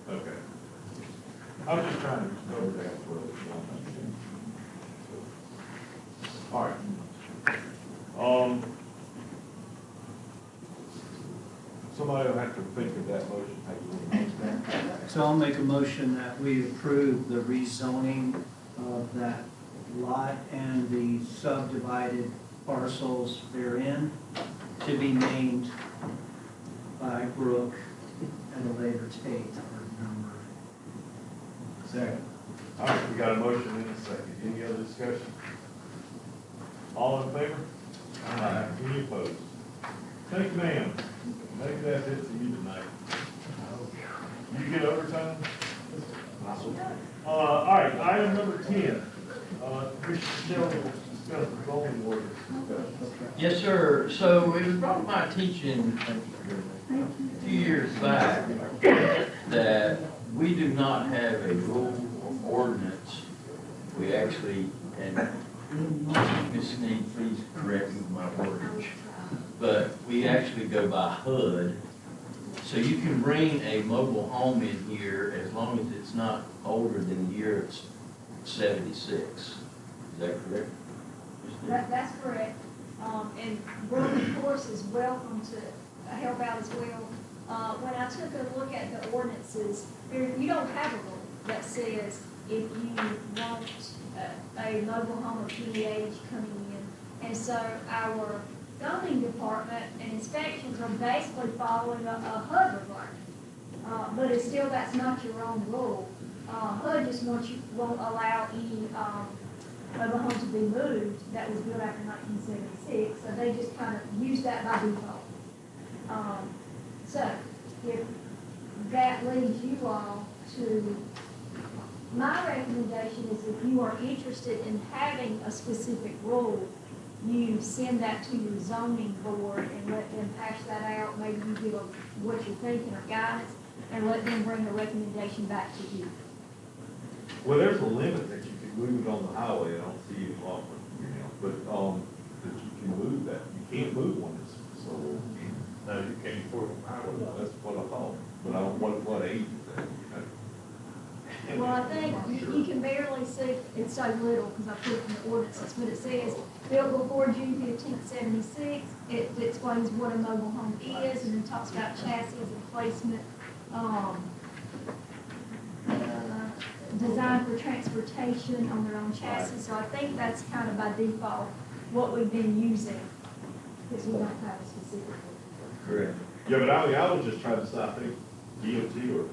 Okay. I was just trying to cover that for us. All right. Somebody will have to think of that motion. How you want to make that. So I'll make a motion that we approve the rezoning of that lot and the subdivided parcels therein to be named by Brooke at a later date or number. Second. All right, we got a motion and a second. Any other discussion? All in favor? Aye. Any opposed? Thank you, ma'am. Maybe that's it for you tonight. You get overtime? All right, item number 10. Commissioner Shelley will discuss the zoning ordinance discussion. Yes, sir. So it was brought to my attention a few years back that we do not have a rule or ordinance. We actually, and Ms. Sneed, please correct me with my wordage, but we actually go by HUD. So you can bring a mobile home in here as long as it's not older than the year it's 76. Is that correct? That's correct. And Brooke, of course, is welcome to help out as well. When I took a look at the ordinances, you don't have a rule that says if you want a mobile home of any age coming in. And so our zoning department and inspections are basically following a HUD requirement. But it's still, that's not your own rule. HUD just won't allow any mobile home to be moved that was built after 1976, so they just kind of use that by default. So if that leads you all to, my recommendation is if you are interested in having a specific rule, you send that to your zoning board and let them hash that out. Maybe you give them what you're thinking or guidance and let them bring a recommendation back to you. Well, there's a limit that you can move it on the highway. I don't see it often, but that you can move that. You can't move one that's so old. No, you can't move on the highway. That's what I thought. But I don't, what age is that? Well, I think you can barely see, it's so little because I put it in the ordinances, but it says built before June 15th, 76. It explains what a mobile home is and then talks about chassis and placement, designed for transportation on their own chassis. So I think that's kind of by default what we've been using because we don't have a specific one. Correct. Yeah, but I was just trying to say, I think DOT or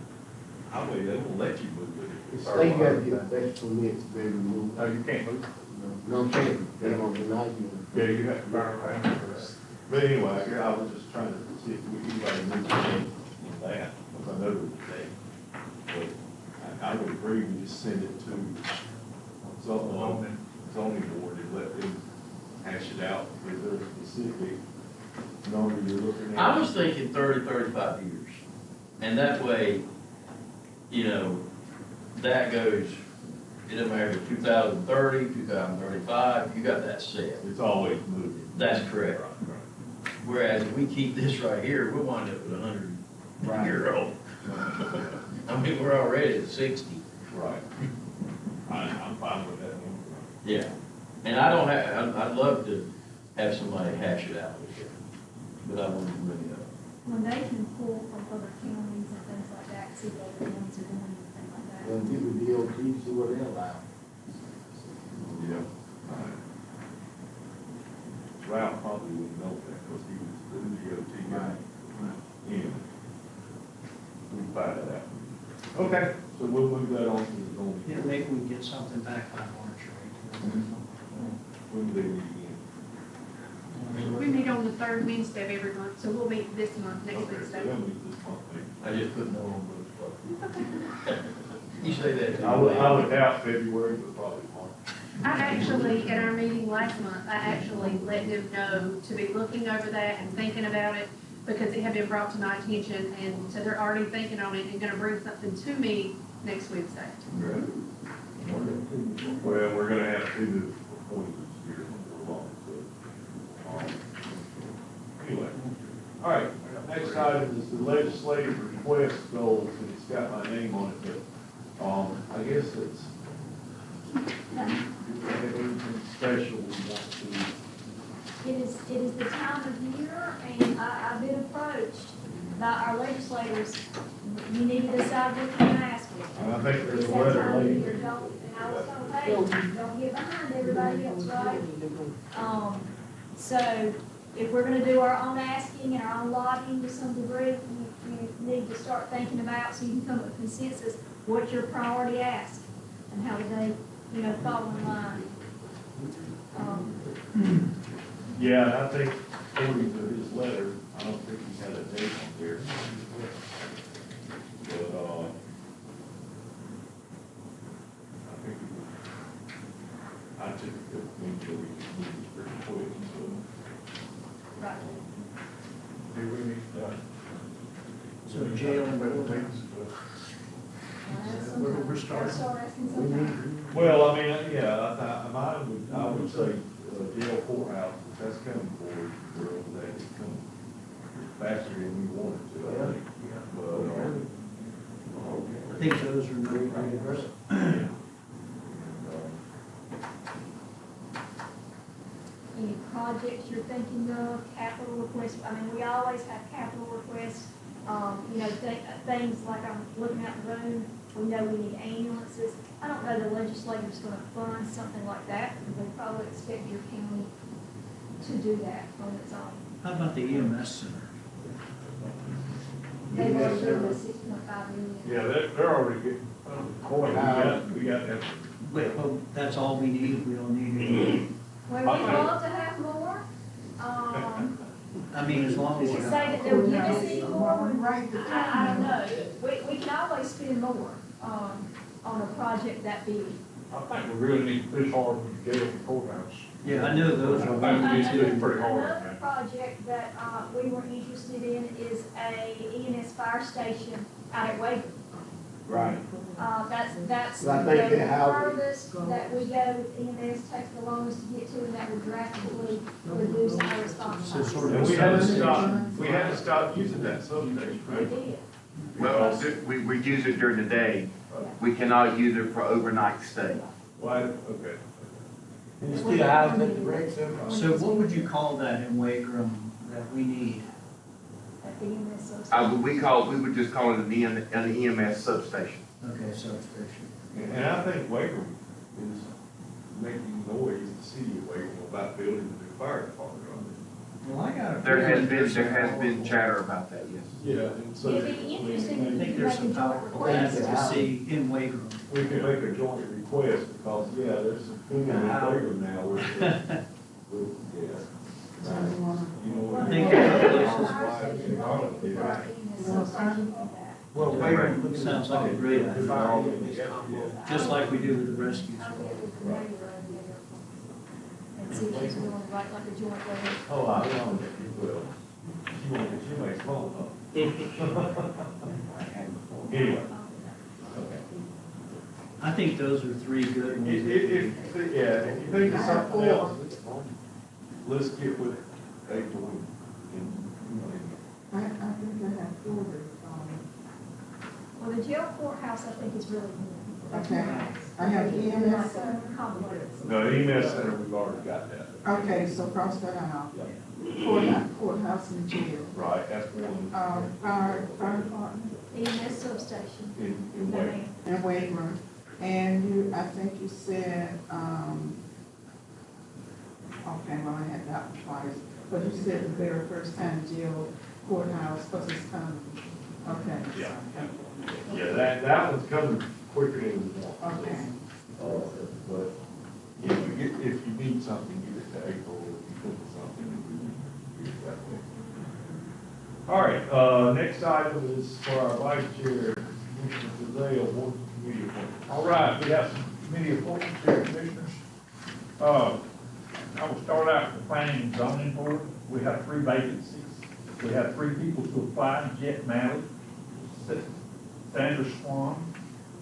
highway, they won't let you move it. They got the special permits to be removed. Oh, you can't move? No, can't. They won't deny you. Yeah, you have to verify for that. But anyway, I was just trying to see if anybody knew that, because I know that but I would agree, we just send it to zoning board and let them hash it out. Is there a specific number you're looking at? I was thinking 30, 35 years. And that way, you know, that goes, it doesn't matter if 2030, 2035, you got that set. It's always moving. That's correct. Whereas if we keep this right here, we'll wind up with 100-year-old. I mean, we're already at 60. Right. I'm fine with that one. Yeah. And I don't have, I'd love to have somebody hash it out with you, but I wouldn't really know. When they can pull from other counties and things like that, see what other counties are doing and things like that. and get with DOT, see what they allow. Yeah. Ralph probably wouldn't know that, because he was the DOT guy. Yeah. We'll find that out. Okay, so we'll move that on to the zoning. Yeah, maybe we can get something back by March or When do they meet again? We meet on the third Wednesday of every month, so we'll meet this month, next Okay, so Wednesday. they'll meet this month, maybe. I just put no on those. You say that. I would doubt February, but probably March. I actually, at our meeting last month, I actually let them know to be looking over that and thinking about it, because it had been brought to my attention, and so they're already thinking on it and gonna bring something to me next Wednesday. Well, we're gonna have two new appointments here before long, so, anyway. All right, next item is the legislative request goals, and it's got my name on it, but, I guess it's, anything special we want to. It is the time of year, and I've been approached by our legislators. You need to decide what you're gonna ask for. And I think there's It's a that letter time of lady. year, don't, and I was told, hey, don't get behind everybody else, right? So if we're gonna do our own asking and our own lobbying to some degree, you need to start thinking about, so you can come up with consensus, what's your priority ask? And how do they, fall in line? Yeah, and I think according to his letter, I don't think he had a date on there. But, I think it was, I typically think that we can move it pretty quick, so. Right. Do we need, So jail and buildings. We're starting. Start asking something. well, I mean, yeah, I would say jail courthouse, if that's coming forward, we're over that, it's coming faster than we wanted to, I think. But, I think those are no brainers. Any projects you're thinking of, capital requests? I mean, we always have capital requests. Things like I'm looking out the room, we know we need ambulances. I don't know the legislator's gonna fund something like that, because they probably expect your county to do that on its own. How about the EMS center? They were doing the 6.5 million. yeah, they're already getting, we got that. Well, that's all we need, we don't need any. Well, we'd love to have more. I mean, as long You as. say that they'll give us any more, I don't know. We can always spend more, on a project that big. I think we really need to push hard with the jail and courthouse. Yeah, I know those are. I think we need to push pretty hard. Another project that, we were interested in is a EMS fire station out at Waverly. Right. That's But I think the they have- furthest that we go with EMS, takes the longest to get to, and that would drastically reduce our response time. And we had to stop using that substation, We right? did. Well, we use it during the day. We cannot use it for overnight stay. Why, okay. You still have it at the rec center? So what would you call that in Wagram that we need? At the EMS substation. We would just call it an EMS substation. Okay, substation. And I think Waverham is making noise, the city of Waverham, about building a new fire department, right? Well, I got a. There has been chatter about that, yes. Yeah, and so. It'd be interesting I if think you there's make a some joint powerful things request. to see in Wagram. We can make a joint request, because, yeah, there's some food in Waverham now, where, yeah. You know what I I think mean? there's Well, Waverham sounds like a great idea, just like we do with the rescue I'll squad. get with the mayor and see if she's willing to write like a joint letter. Oh, I know that you will. She makes fun, huh? Anyway. Okay. I think those are three good ones. If you think of something else, let's get with April and. I think I have ordered, Well, the jail courthouse, I think, is really good. okay, I have EMS. Complex. No, EMS center, we've already got that. Okay, so cross that out. Yeah. Courthouse and jail. Right, that's one. Fire department. EMS substation. in No, Wayne. ma'am. And Waymer, and you, I think you said, okay, well, I had that one twice, but you said the very first time jail courthouse, because it's coming, okay. Yeah. Yeah, that one's coming quicker than we want. Okay. But if you need something, give it to April, if you think of something, we get that way. All right, next item is for our vice chair, Commissioner Zazale, board committee appointment. All right, we have some committee appointments here, commissioners. I will start out with the planning and zoning board. We have 3 vacancies. We have 3 people to apply: Jet Malley, Sandra Swan,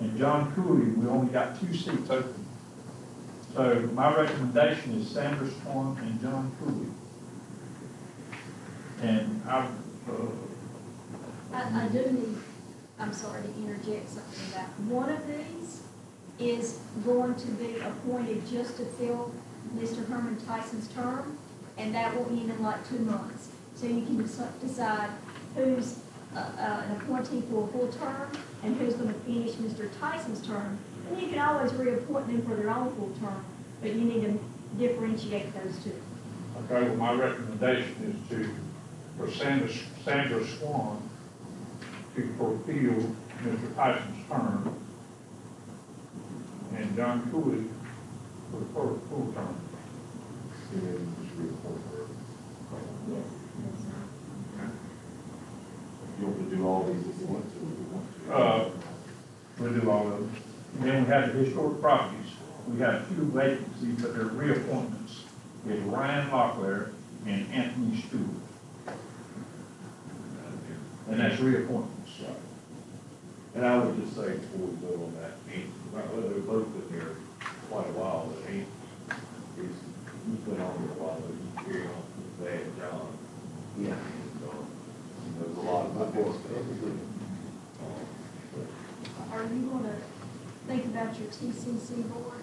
and John Cooley. We only got 2 seats open. So my recommendation is Sandra Swan and John Cooley. And I do need, I'm sorry to interject something about, one of these is going to be appointed just to fill Mr. Herman Tyson's term, and that will end in like 2 months. So you can decide who's an appointee for a full term and who's going to finish Mr. Tyson's term. And you can always reappoint them for their own full term, but you need to differentiate those two. Okay, well, my recommendation is for Sandra Swan to fulfill Mr. Tyson's term, and John Cooley for the full term. And then just reappoint her. Yes. You want to do all these at once, or we want to? We'll do all of them. And then we have the historic properties. We have 2 vacancies, but they're reappointments. We have Ryan Locklear and Anthony Stewart. And that's reappointments. Right. And I would just say before we go on that, they've both been there quite a while, but he's been on for a while, but he's carrying on with that, John. Yeah. And, there's a lot of good stuff. Are you going to think about your TCC board?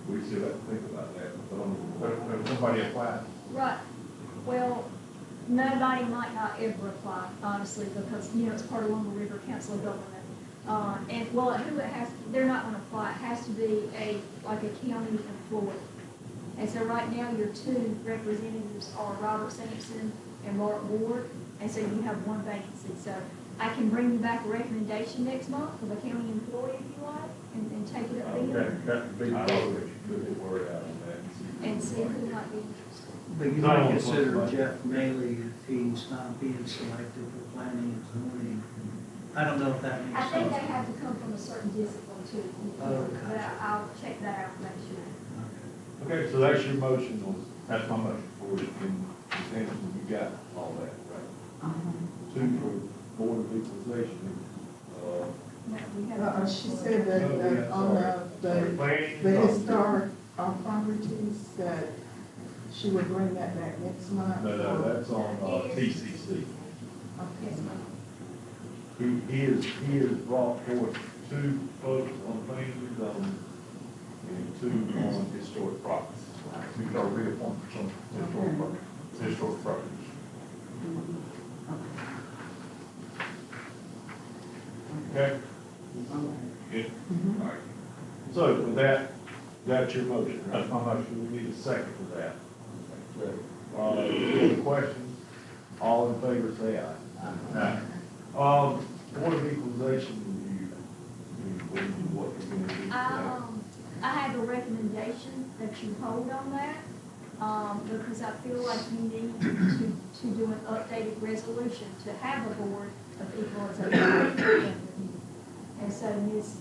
We still have to think about that, but I don't know. Somebody applied. Right. Well, nobody might not ever apply, honestly, because, you know, it's part of Lumber River Council of Government. And, well, who it has, they're not going to apply. It has to be like a county employee. And so right now, your 2 representatives are Robert Sampson and Mark Ward, and so you have 1 vacancy. So I can bring you back a recommendation next month of a county employee if you like, and take it up then. That big, I don't think you put the word out on that. And see who might be interested. But you might consider Jeff Maley if he's not being selected for planning and zoning. I don't know if that makes I sense. think they have to come from a certain discipline too, Okay. but I'll check that out and make sure. Okay, so that's your motion on, That's my motion. for it, and Anderson, you got all that, right? 2 for Board of Equalization, No, we have- She said that on the historic properties, that she would bring that back next month. no, that's on, TCC. Yes, ma'am. He has brought forth 2 folks on planning and zoning and 2 on historic properties. 2 are reappointments on historic properties. Okay? Good. All right. So with that, that's your motion, right? That's my motion. We need a second for that. Any questions? All in favor, say aye. Aye. Board of Equalization, what you're gonna do? I have a recommendation that you hold on that, because I feel like you need to do an updated resolution to have a board of equalization. And so Ms.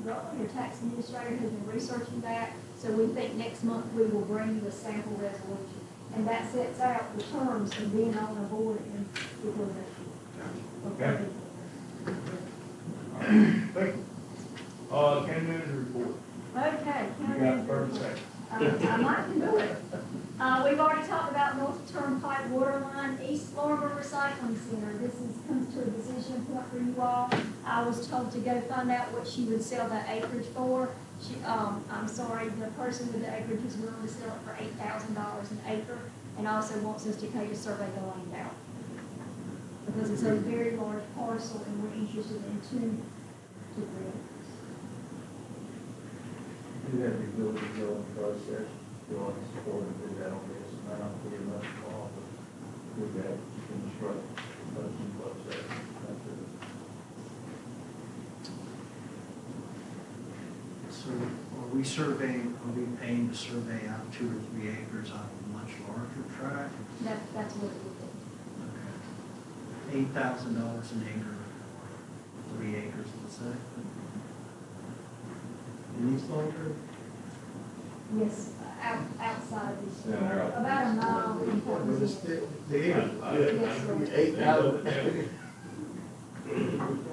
Rutland, your tax administrator, has been researching that, so we think next month we will bring you a sample resolution. And that sets out the terms of being on a board in equalization. Okay. Thank you. County manager report. Okay. You got 30 seconds. I might do it. We've already talked about North Turnpike Waterline, East Lorimer Recycling Center. This comes to a decision point for you all. I was told to go find out what she would sell that acreage for. I'm sorry, the person with the acreage is willing to sell it for $8,000 an acre, and also wants us to pay to survey the land out. because it's a very large parcel and we're interested in two to 3 acres. Do that utility billing process, you'll have to support and do that on this, and I don't be much involved with that construction process. So are we surveying, are we paying to survey out 2 or 3 acres on a much larger tract? That's what it would be. $8,000 an acre, 3 acres, let's say. In East Laundry? Yes, outside of this, Yeah, they're out. about a mile from Fort But it's Smith. Yes, sir. 8,000.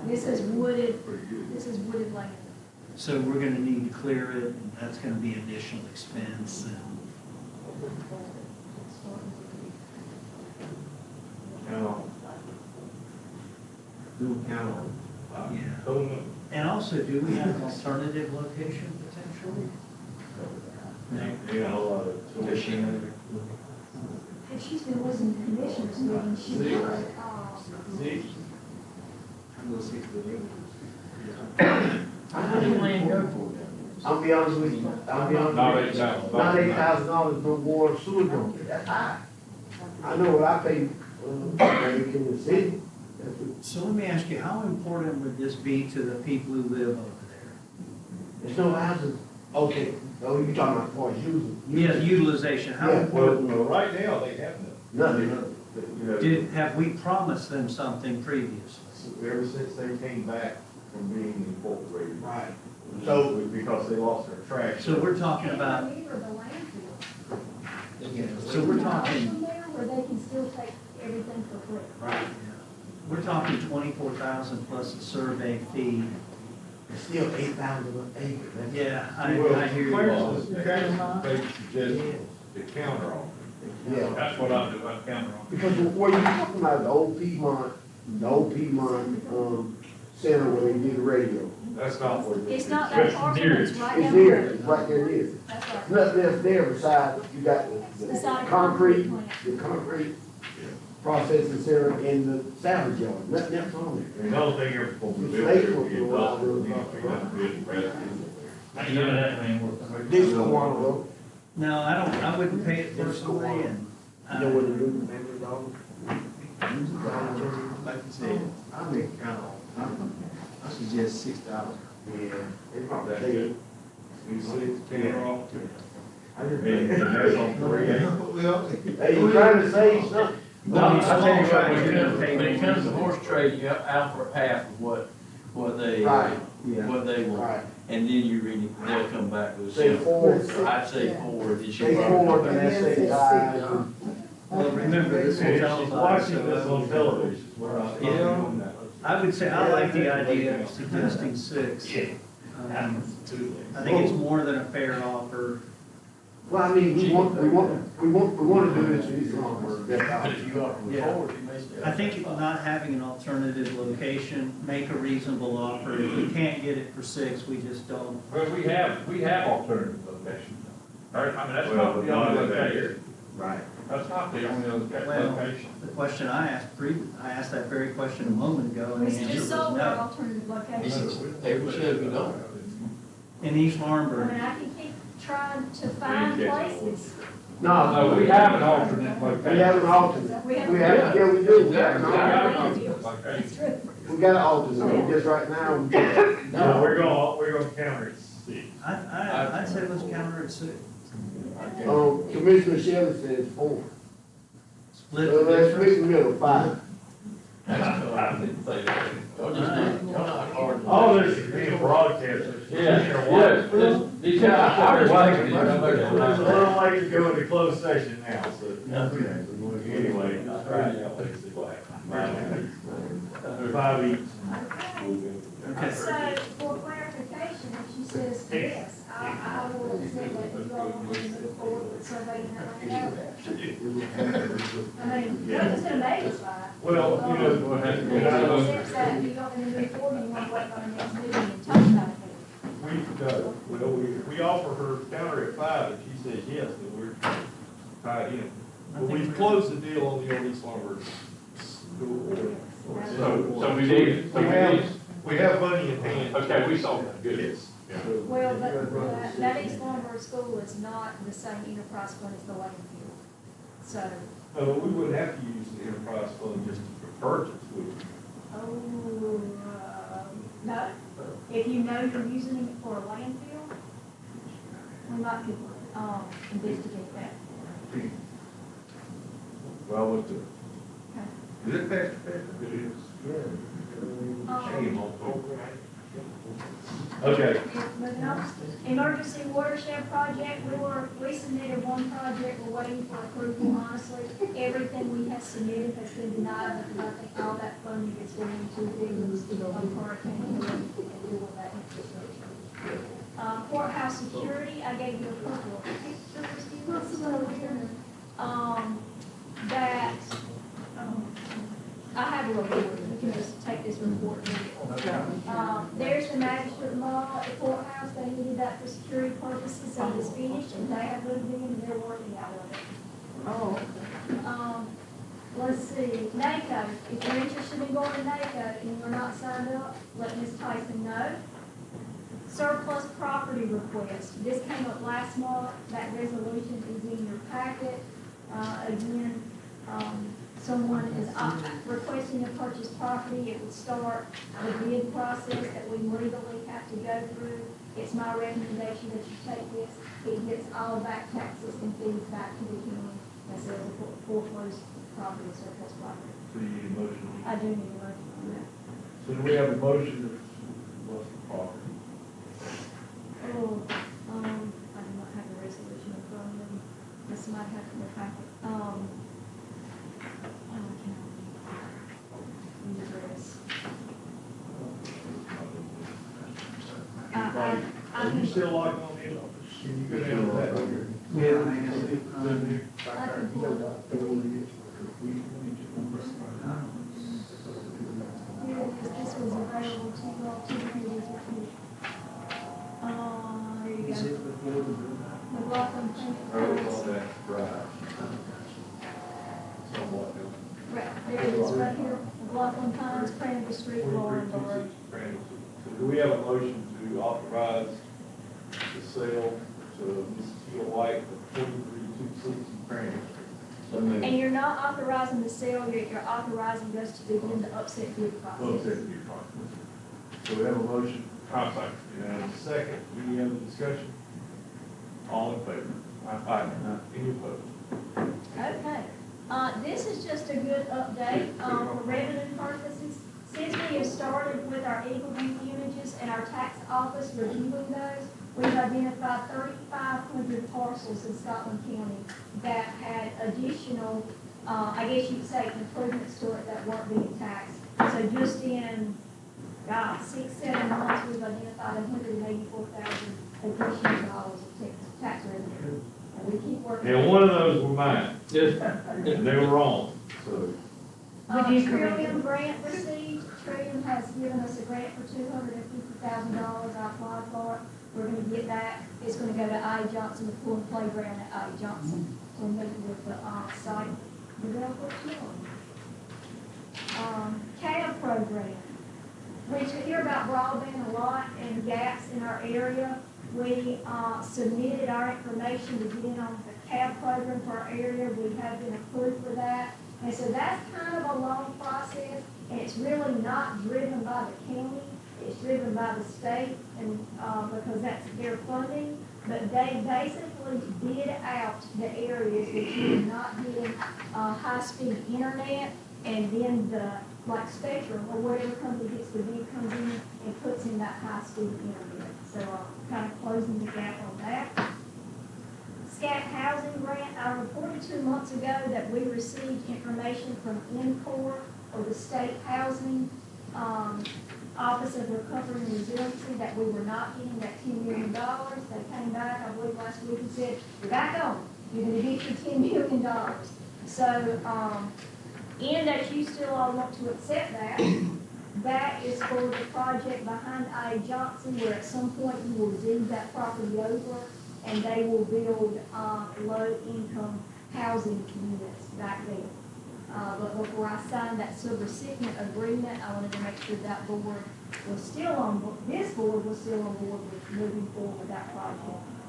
This is wooded land. So we're gonna need to clear it, and that's gonna be additional expense, and Count on. Do count on. yeah. And also, do we have an alternative location potentially? Yeah, a lot of. And she's been listening to commissioners meetings, she See? would, How did land go for them? I'll be honest with you, I'll be honest with you. Not $8,000 for water sewer company, that's high. I know what I pay, maybe in the city. That's what- So let me ask you, how important would this be to the people who live over there? There's no houses, okay, oh, you talking about for using? Yeah, utilization, how Yeah. important? Well, right now, they have nothing. Nothing. You know, Have we promised them something previously? ever since they came back from being incorporated. Right. So, because they lost their trash. So we're talking about, Near the landfill. so we're There's an talking, option there where they can still take everything for free. Right. we're talking 24,000 plus a survey fee. It's still 8,000 an acre. That's- Yeah, I hear you. Clarence is suggesting the counter on Yeah. That's what I do, I counter on. Because what you're talking about, the old Piedmont, center where they did the radio. That's not what. It's not that far from it, it's right It's down the there, road. it's right there, it is. That's right. Nothing else there besides, you got the Beside a concrete, plant. the concrete processing center and the salvage yard, nothing else on there. And the only thing you're supposed to It's build late there for would be a while, industrial. None of that thing works. This go on road. No, I wouldn't pay it personally, and, You know what the new members are? Like you said, I make count on, I suggest $6. Yeah, they probably That's take good. it. We sit counter off. I just- And that's on 3 acres. Well, Hey, you trying to save something? No, Well, I it's tell you all what, right, when you're gonna pay it more. comes to horse trade, you out for half of what they, Right. what they want. Right. And then you really, they'll come back with. Say 4. I'd say 4, then she'll Say probably 4, come then back. that's say 5. well, remember, this is She's televised. watching this so- on television. We're not Yeah. doing that. I would say, I like the idea of suggesting 6. Yeah. I think it's more than a fair offer. Well, I mean, we want to do this for these long, that's all. But if you offer them Yeah. 4, you may still. I think not having an alternative location, make a reasonable offer. If we can't get it for 6, we just don't. Well, we have alternative locations. I mean, that's Well, not but the not only in that location. area. Right. That's not the only Well, location. the question I asked, I asked that very question a moment ago, and the We answer was just sold our no. alternative location. Every said we don't. In East I Laurinburg, mean, I can keep trying to find places. No, We have an alternate location. we have an alternate. We have- Yeah, we do. We got an We have an alternate. alternate location. It's true. We got an alternate, just right now. No, we're gonna counter it 6. I'd say let's counter at 6. Commissioner Shelley says 4. Split So the let's difference. split the middle, 5. I didn't say that. Y'all just not, y'all not hard. All this is being broadcast. These guys, I was thinking, We're a little late to go into closed session now, so. Anyway. 5 each. Okay. So, for clarification, if she says yes, I will accept that if you all want to move forward with surveying that land out. I mean, we're just gonna make it right. Well, you know, If she accepts that, you don't want to move forward, you want to wait on the next meeting and talk about it. we offer her counter at 5, and she says yes, then we're tied in. But we've closed the deal on the old East Lumber So we need, We have money in hand. okay, we saw that, good. Well, but that East Lombard School is not the same enterprise fund as the landfill. So, We wouldn't have to use the enterprise fund just for purchase, would we? no, if you know you're using it for a landfill, we might could, investigate that. Well, let's do it. Okay. Is it faster? It is. Shame on folks. Okay. Moving on, emergency watershed project, we submitted one project, we're waiting for approval, honestly. Everything we have submitted has been denied, because I think all that funding is going to the hurricane and deal with that infrastructure. Courthouse security, I gave you a couple of pictures, that, I have a report, you can just take this report. There's the magistrate mall at the courthouse, they needed that for security purposes, so it's finished, and they have moved in, and they're working out of it. Let's see, NACO, if you're interested in going to NACO and you're not signed up, let Ms. Tyson know. Surplus property request, this came up last month, that resolution is in your packet. Again, someone is requesting to purchase property, it would start the bid process that we legally have to go through. It's my recommendation that you take this, it gets all back taxes and fees back to the county as a foreclosed property, surplus property. So you need a motion. I do need a motion on that. So do we have a motion to what's the property? Oh, I do not have the resolution in front of me, this might have to be packet. Are you still logged on in? Can you go down to that? Yeah, This was available to you all, here you Is go. it before the McLaughlin Oh, that's right. Somewhat. Right, there it is, right here, McLaughlin Pines, Crandall Street, Laurinburg. So do we have a motion to authorize the sale to Mrs. Hill White of 23,260 Crandall? So moved. And you're not authorizing the sale, you're authorizing us to begin the upset bid process. Upset bid process. So we have a motion. And a second, any other discussion? All in favor? Aye. Any opposed? Okay, this is just a good update, for revenue purposes. Since we have started with our Eagle View images and our tax office reviewing those, we've identified 3,500 parcels in Scotland County that had additional, I guess you could say improvements to it that weren't being taxed. So just in, 6-7 months, we've identified $184,000 additional dollars of tax revenue. And we keep working. And one of those were mine. And they were wrong, so. Trillium grant received, Trillium has given us a grant for $250,000, I applied for it. We're gonna get that, it's gonna go to I. Johnson, the pool and playground at I. Johnson, to meet with the, site developer. CAB program, we hear about broadband a lot and gaps in our area. We, submitted our information to get in on the CAB program for our area, we have been approved for that. And so that's kind of a long process, and it's really not driven by the county, it's driven by the state, and, because that's their funding. But they basically bid out the areas that you're not getting, high-speed internet, and then the, like Spectrum, or whatever company gets the bid comes in and puts in that high-speed internet. So, kind of closing the gap on that. SCAP housing grant, I reported 2 months ago that we received information from NCOR, or the State Housing Office of Recovery and Resiliency, that we were not getting that $10 million. They came back, I believe last week, and said, you're back on, you're gonna get your $10 million. So, in that you still all want to accept that, that is for the project behind I. Johnson, where at some point you will deed that property over, and they will build low-income housing units back there. But before I signed that subrecipient agreement, I wanted to make sure that board was still on, this board was still on board with moving forward with that project.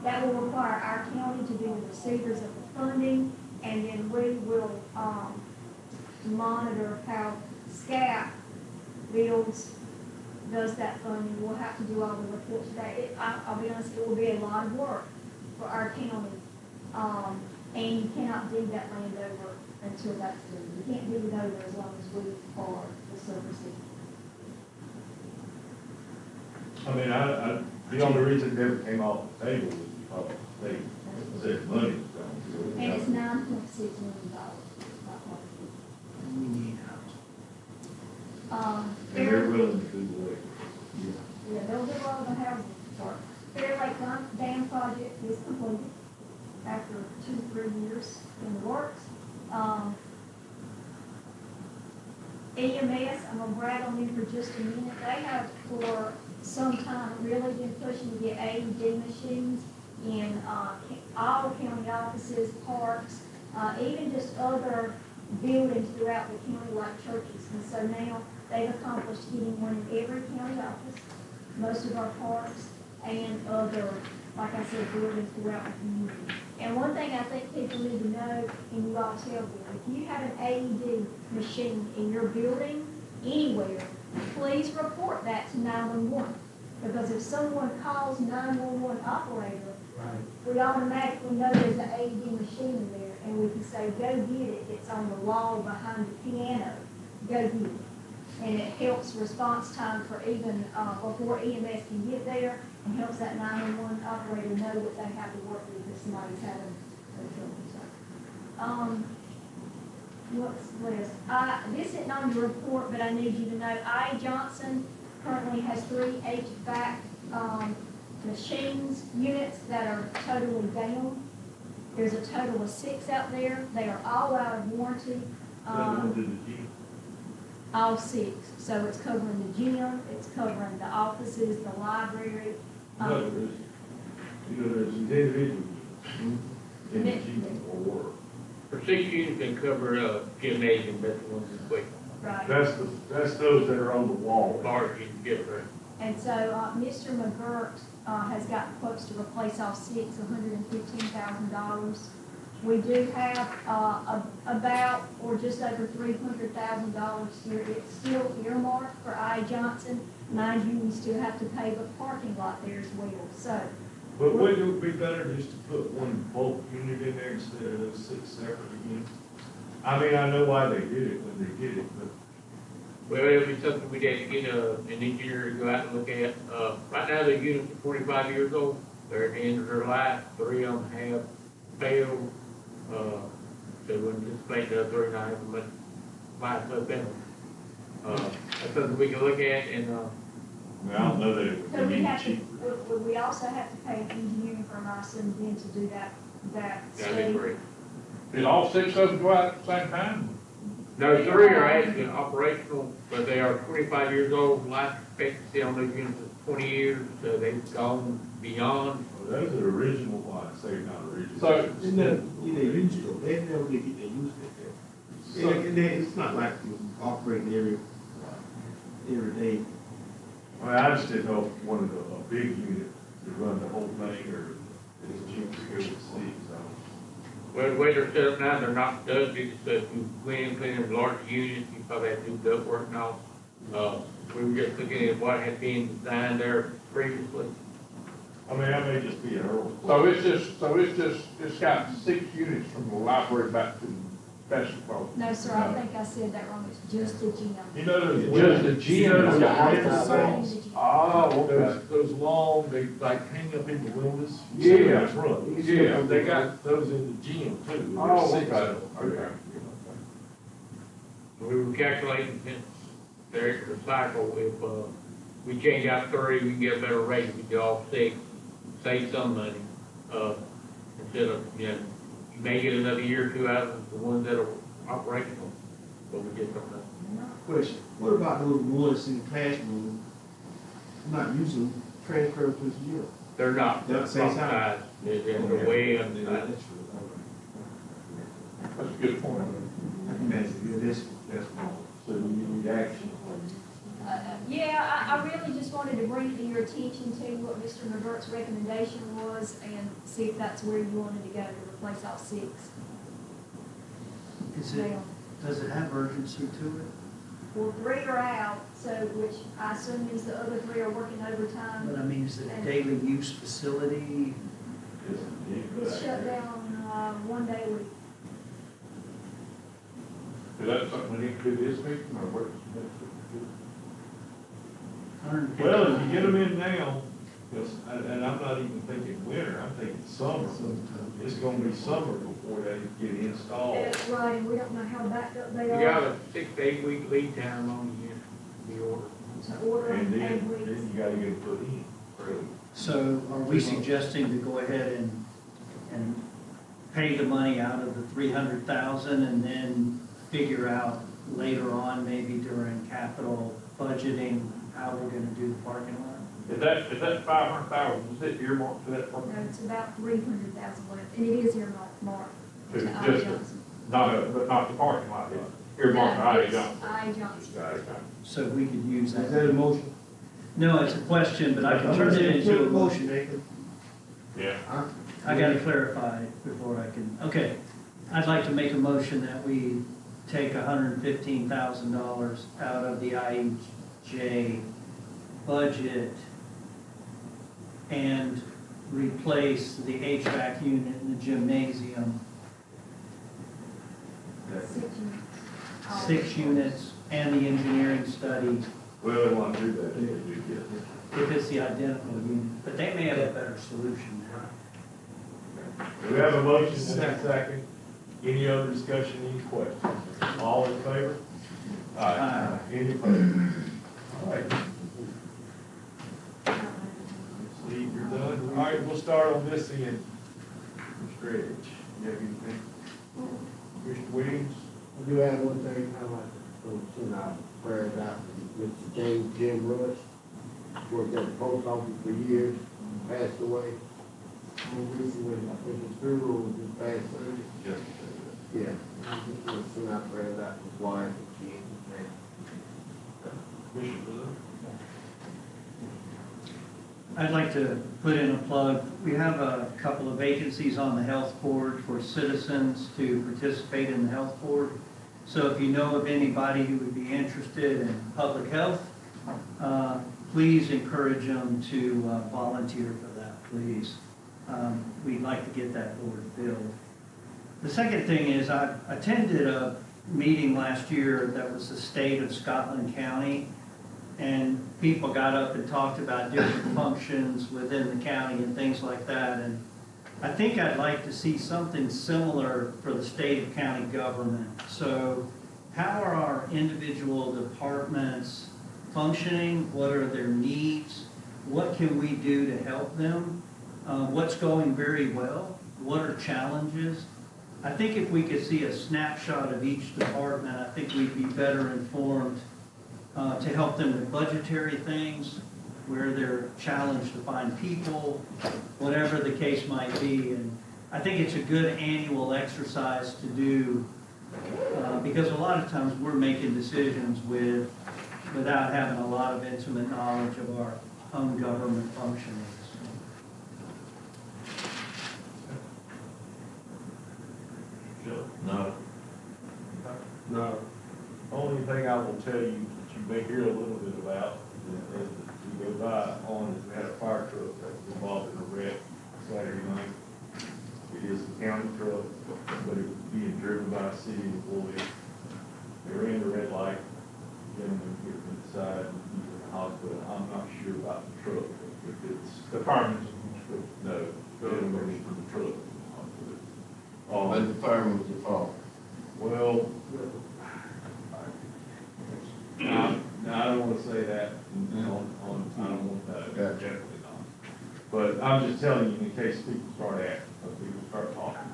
That will require our county to be the receivers of the funding, and then we will, monitor how SCAP builds, does that funding. We'll have to do all the reports today. I'll be honest, it will be a lot of work for our county. And you cannot dig that land over until that's done. You can't dig it over as long as we are the subrecipient. I mean, the only reason it never came off the table was because they said money was gone. And it's $9.6 million. And they're willing to do the work. Yeah, they'll do all the housing part. Fair Lake Dam project is completed after 2-3 years in the works. EMS, I'm gonna brag on them for just a minute. They have for some time really been pushing to get AED machines in all county offices, parks, even just other buildings throughout the county like churches. And so now they've accomplished getting one in every county office, most of our parks, and other, like I said, buildings throughout the community. And one thing I think people need to know, and you all tell them, if you have an AED machine in your building, anywhere, please report that to 911. Because if someone calls 911 operator, we automatically know there's an AED machine in there, and we can say, go get it. It's on the wall behind the piano. Go get it. And it helps response time for even before EMS can get there, and helps that 911 operator know that they have to work with if somebody's having a trouble. What's this? This isn't on your report, but I need you to know I. Johnson currently has 3 HVAC machines, units that are totally down. There's a total of 6 out there. They are all out of warranty. All 6. So it's covering the gym, it's covering the offices, the library. There's individuals in the gym or work. For 6 units can cover gymnasium, that's the ones that's quick. Right. That's those that are on the wall. Bars you can get there. And so Mr. McGirt has gotten quotes to replace all 6, $115,000. We do have about, or just over $300,000 here. It's still earmarked for I. Johnson. Mind you, we still have to pay the parking lot there as well. So, But wouldn't it be better just to put one bulk unit in there instead of those 6 separate units? I mean, I know why they did it when they did it, but. Well, it'll be something we had to get an engineer to go out and look at. Right now, the units are 45 years old. They're at the end of their life. 3 of them have failed. They wouldn't anticipate the other 3 not having much life left in them. That's something we can look at and, I don't know that it so would we be have cheap. to, we also have to pay an engineering firm also then to do that that'd study. be great. Did all 6 of them go out at the same time? No, 3 are actually operational, but they are 25 years old. Life expectancy on those units is 20 years, so they've gone beyond. Well, those are original ones, they're not original. So, Isn't that, they used to, they never really get their use of it. And then it's not like you operate every day. Well, I just didn't know if one of a big unit to run the whole thing, or it's cheap to go to see, so. Well, the way they're set up now, they're not dusty, so if you clean them large units, you probably have to do duct work and all. We were just looking at what had been designed there previously. I mean, that may just be an early. it's got 6 units from the library back to the basketball. No, sir, I think I said that wrong. It's just the gym. You know, Just the gym. Oh, okay. Those long, they like hang up in the windows. Yeah. Front. Yeah. They got those in the gym too. Oh, There's 6 okay. of them. Okay. We were calculating since there's the cycle, if we change out 3, we can get a better rate. If we do all 6, save some money. Instead of, you may get another year or 2 out of the ones that are operational, but we get something. Question, what about those ones in the classroom, not using transfer to the gym? They're not. They're the same size. They're way undersized. That's a good point. That's wrong. So you need action. Yeah, I really just wanted to bring it to your attention to what Mr. McGurk's recommendation was and see if that's where you wanted to go to replace all 6. Is it, does it have urgency to it? Well, 3 are out, so, which I assume means the other 3 are working overtime. But I mean, is it a daily use facility? It's shut down, 1 day a week. Is that something we need to do this week, or what? Well, if you get them in now, and I'm not even thinking winter, I'm thinking summer. It's gonna be summer before they get installed. That's right, and we don't know how backed up they You are. got a 6 to 8 week lead time on the order. To order And and then weeks. you gotta get it put in. So are we suggesting to go ahead and pay the money out of the 300,000 and then figure out later on, maybe during capital budgeting, how we're gonna do the parking lot? Is that 500,000, is it earmarked for that? No, it's about 300,000 left, and it is earmarked to Just I. Johnson. but not the parking lot, earmarked to No, I. it's Johnson. I. Johnson. So we could use that. Is that a motion? No, it's a question, but I can turn it into a motion. Nathan. Yeah. I gotta clarify before I can, okay. I'd like to make a motion that we take $115,000 out of the IEJ budget and replace the HVAC unit in the gymnasium, 6 units. 6 units, and the engineering study, Well, they want to do that, they do get it. if it's the identical unit. But they may have a better solution now. We have a motion and a second. Any other discussion, any questions? All in favor? Aye. Any opposed? All right. Steve, you're done? All right, we'll start on this end. Mr. Edge, you have anything? Mr. Williams? I do have one thing I'd like to send our prayers out to Mr. James Jim Rush. Worked at the post office for years, passed away. Recently, I think his funeral was this past Sunday. Yes. Yeah, I just want to send our prayers out to his wife and kids and Commissioner Blue? I'd like to put in a plug. We have a couple of vacancies on the health board for citizens to participate in the health board. So if you know of anybody who would be interested in public health, please encourage them to volunteer for that, please. We'd like to get that board filled. The second thing is I attended a meeting last year that was the state of Scotland County, and people got up and talked about different functions within the county and things like that. And I think I'd like to see something similar for the state of county government. So how are our individual departments functioning? What are their needs? What can we do to help them? What's going very well? What are challenges? I think if we could see a snapshot of each department, I think we'd be better informed to help them with budgetary things, where they're challenged to find people, whatever the case might be. And I think it's a good annual exercise to do because a lot of times we're making decisions without having a lot of intimate knowledge of our own government functioning. No. No. Only thing I will tell you that you may hear a little bit about is that we go by on is we had a fire truck that was involved in a wreck Saturday night. It is a county truck, but it was being driven by a city employee. They ran the red light, gentleman hit him inside, and he's in the hospital. I'm not sure about the truck, if it's. The fireman's. No, the gentleman from the truck. But the fireman was at fault. Well, I don't want to say that I don't want that, definitely not. But I'm just telling you in case people start asking, people start talking.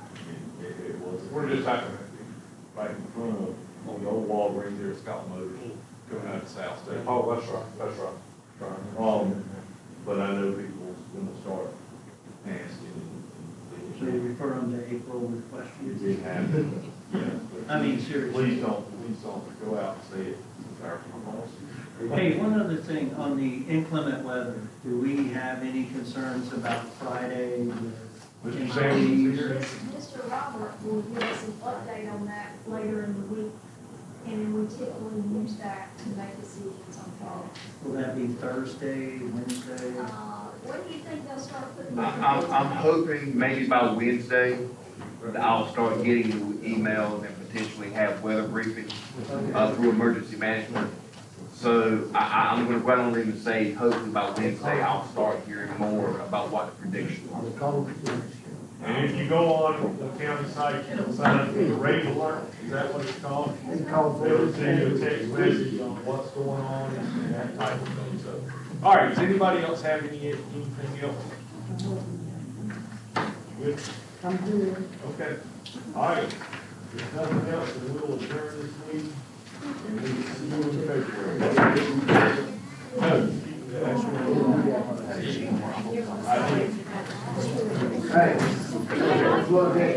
It wasn't. We're just happening. Right in front of, on the old Walgreens there at Scott Motors, coming out of South State. Oh, that's right. But I know people's gonna start asking. So you refer them to April with questions? It did happen, yes, but I mean, seriously. Please don't go out and say it. It's our policy. Hey, one other thing, on the inclement weather, do we have any concerns about Friday with Mr. Samuels here. Mr. Robert will give us an update on that later in the week, and then we typically use that to make decisions on fall. Will that be Thursday, Wednesday? When do you think they'll start putting? I'm hoping maybe by Wednesday, that I'll start getting emails and potentially have weather briefings, through emergency management. So I'm gonna go out on a limb and say, hopefully by Wednesday, I'll start hearing more about what the prediction was. And if you go on the county site, you can sign up for the rate alert, is that what it's called? It's called. They'll send you a text message on what's going on and that type of thing, so. All right, does anybody else have anything else? Good? I'm good. Okay. All right. If nothing else, then we'll adjourn this meeting. And we will see you in February. No. Hey. Plug that.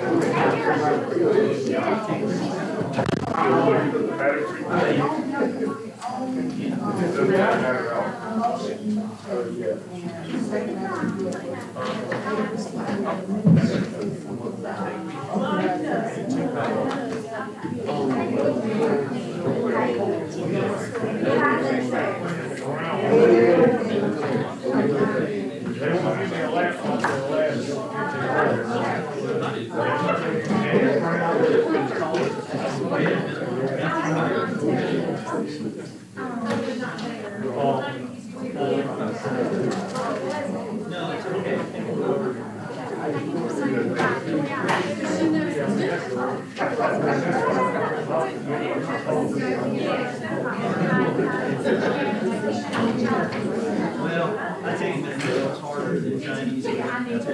They won't give me a laptop for the last 15 No, it's okay. Well, I think that it's harder than Chinese. That's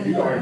You are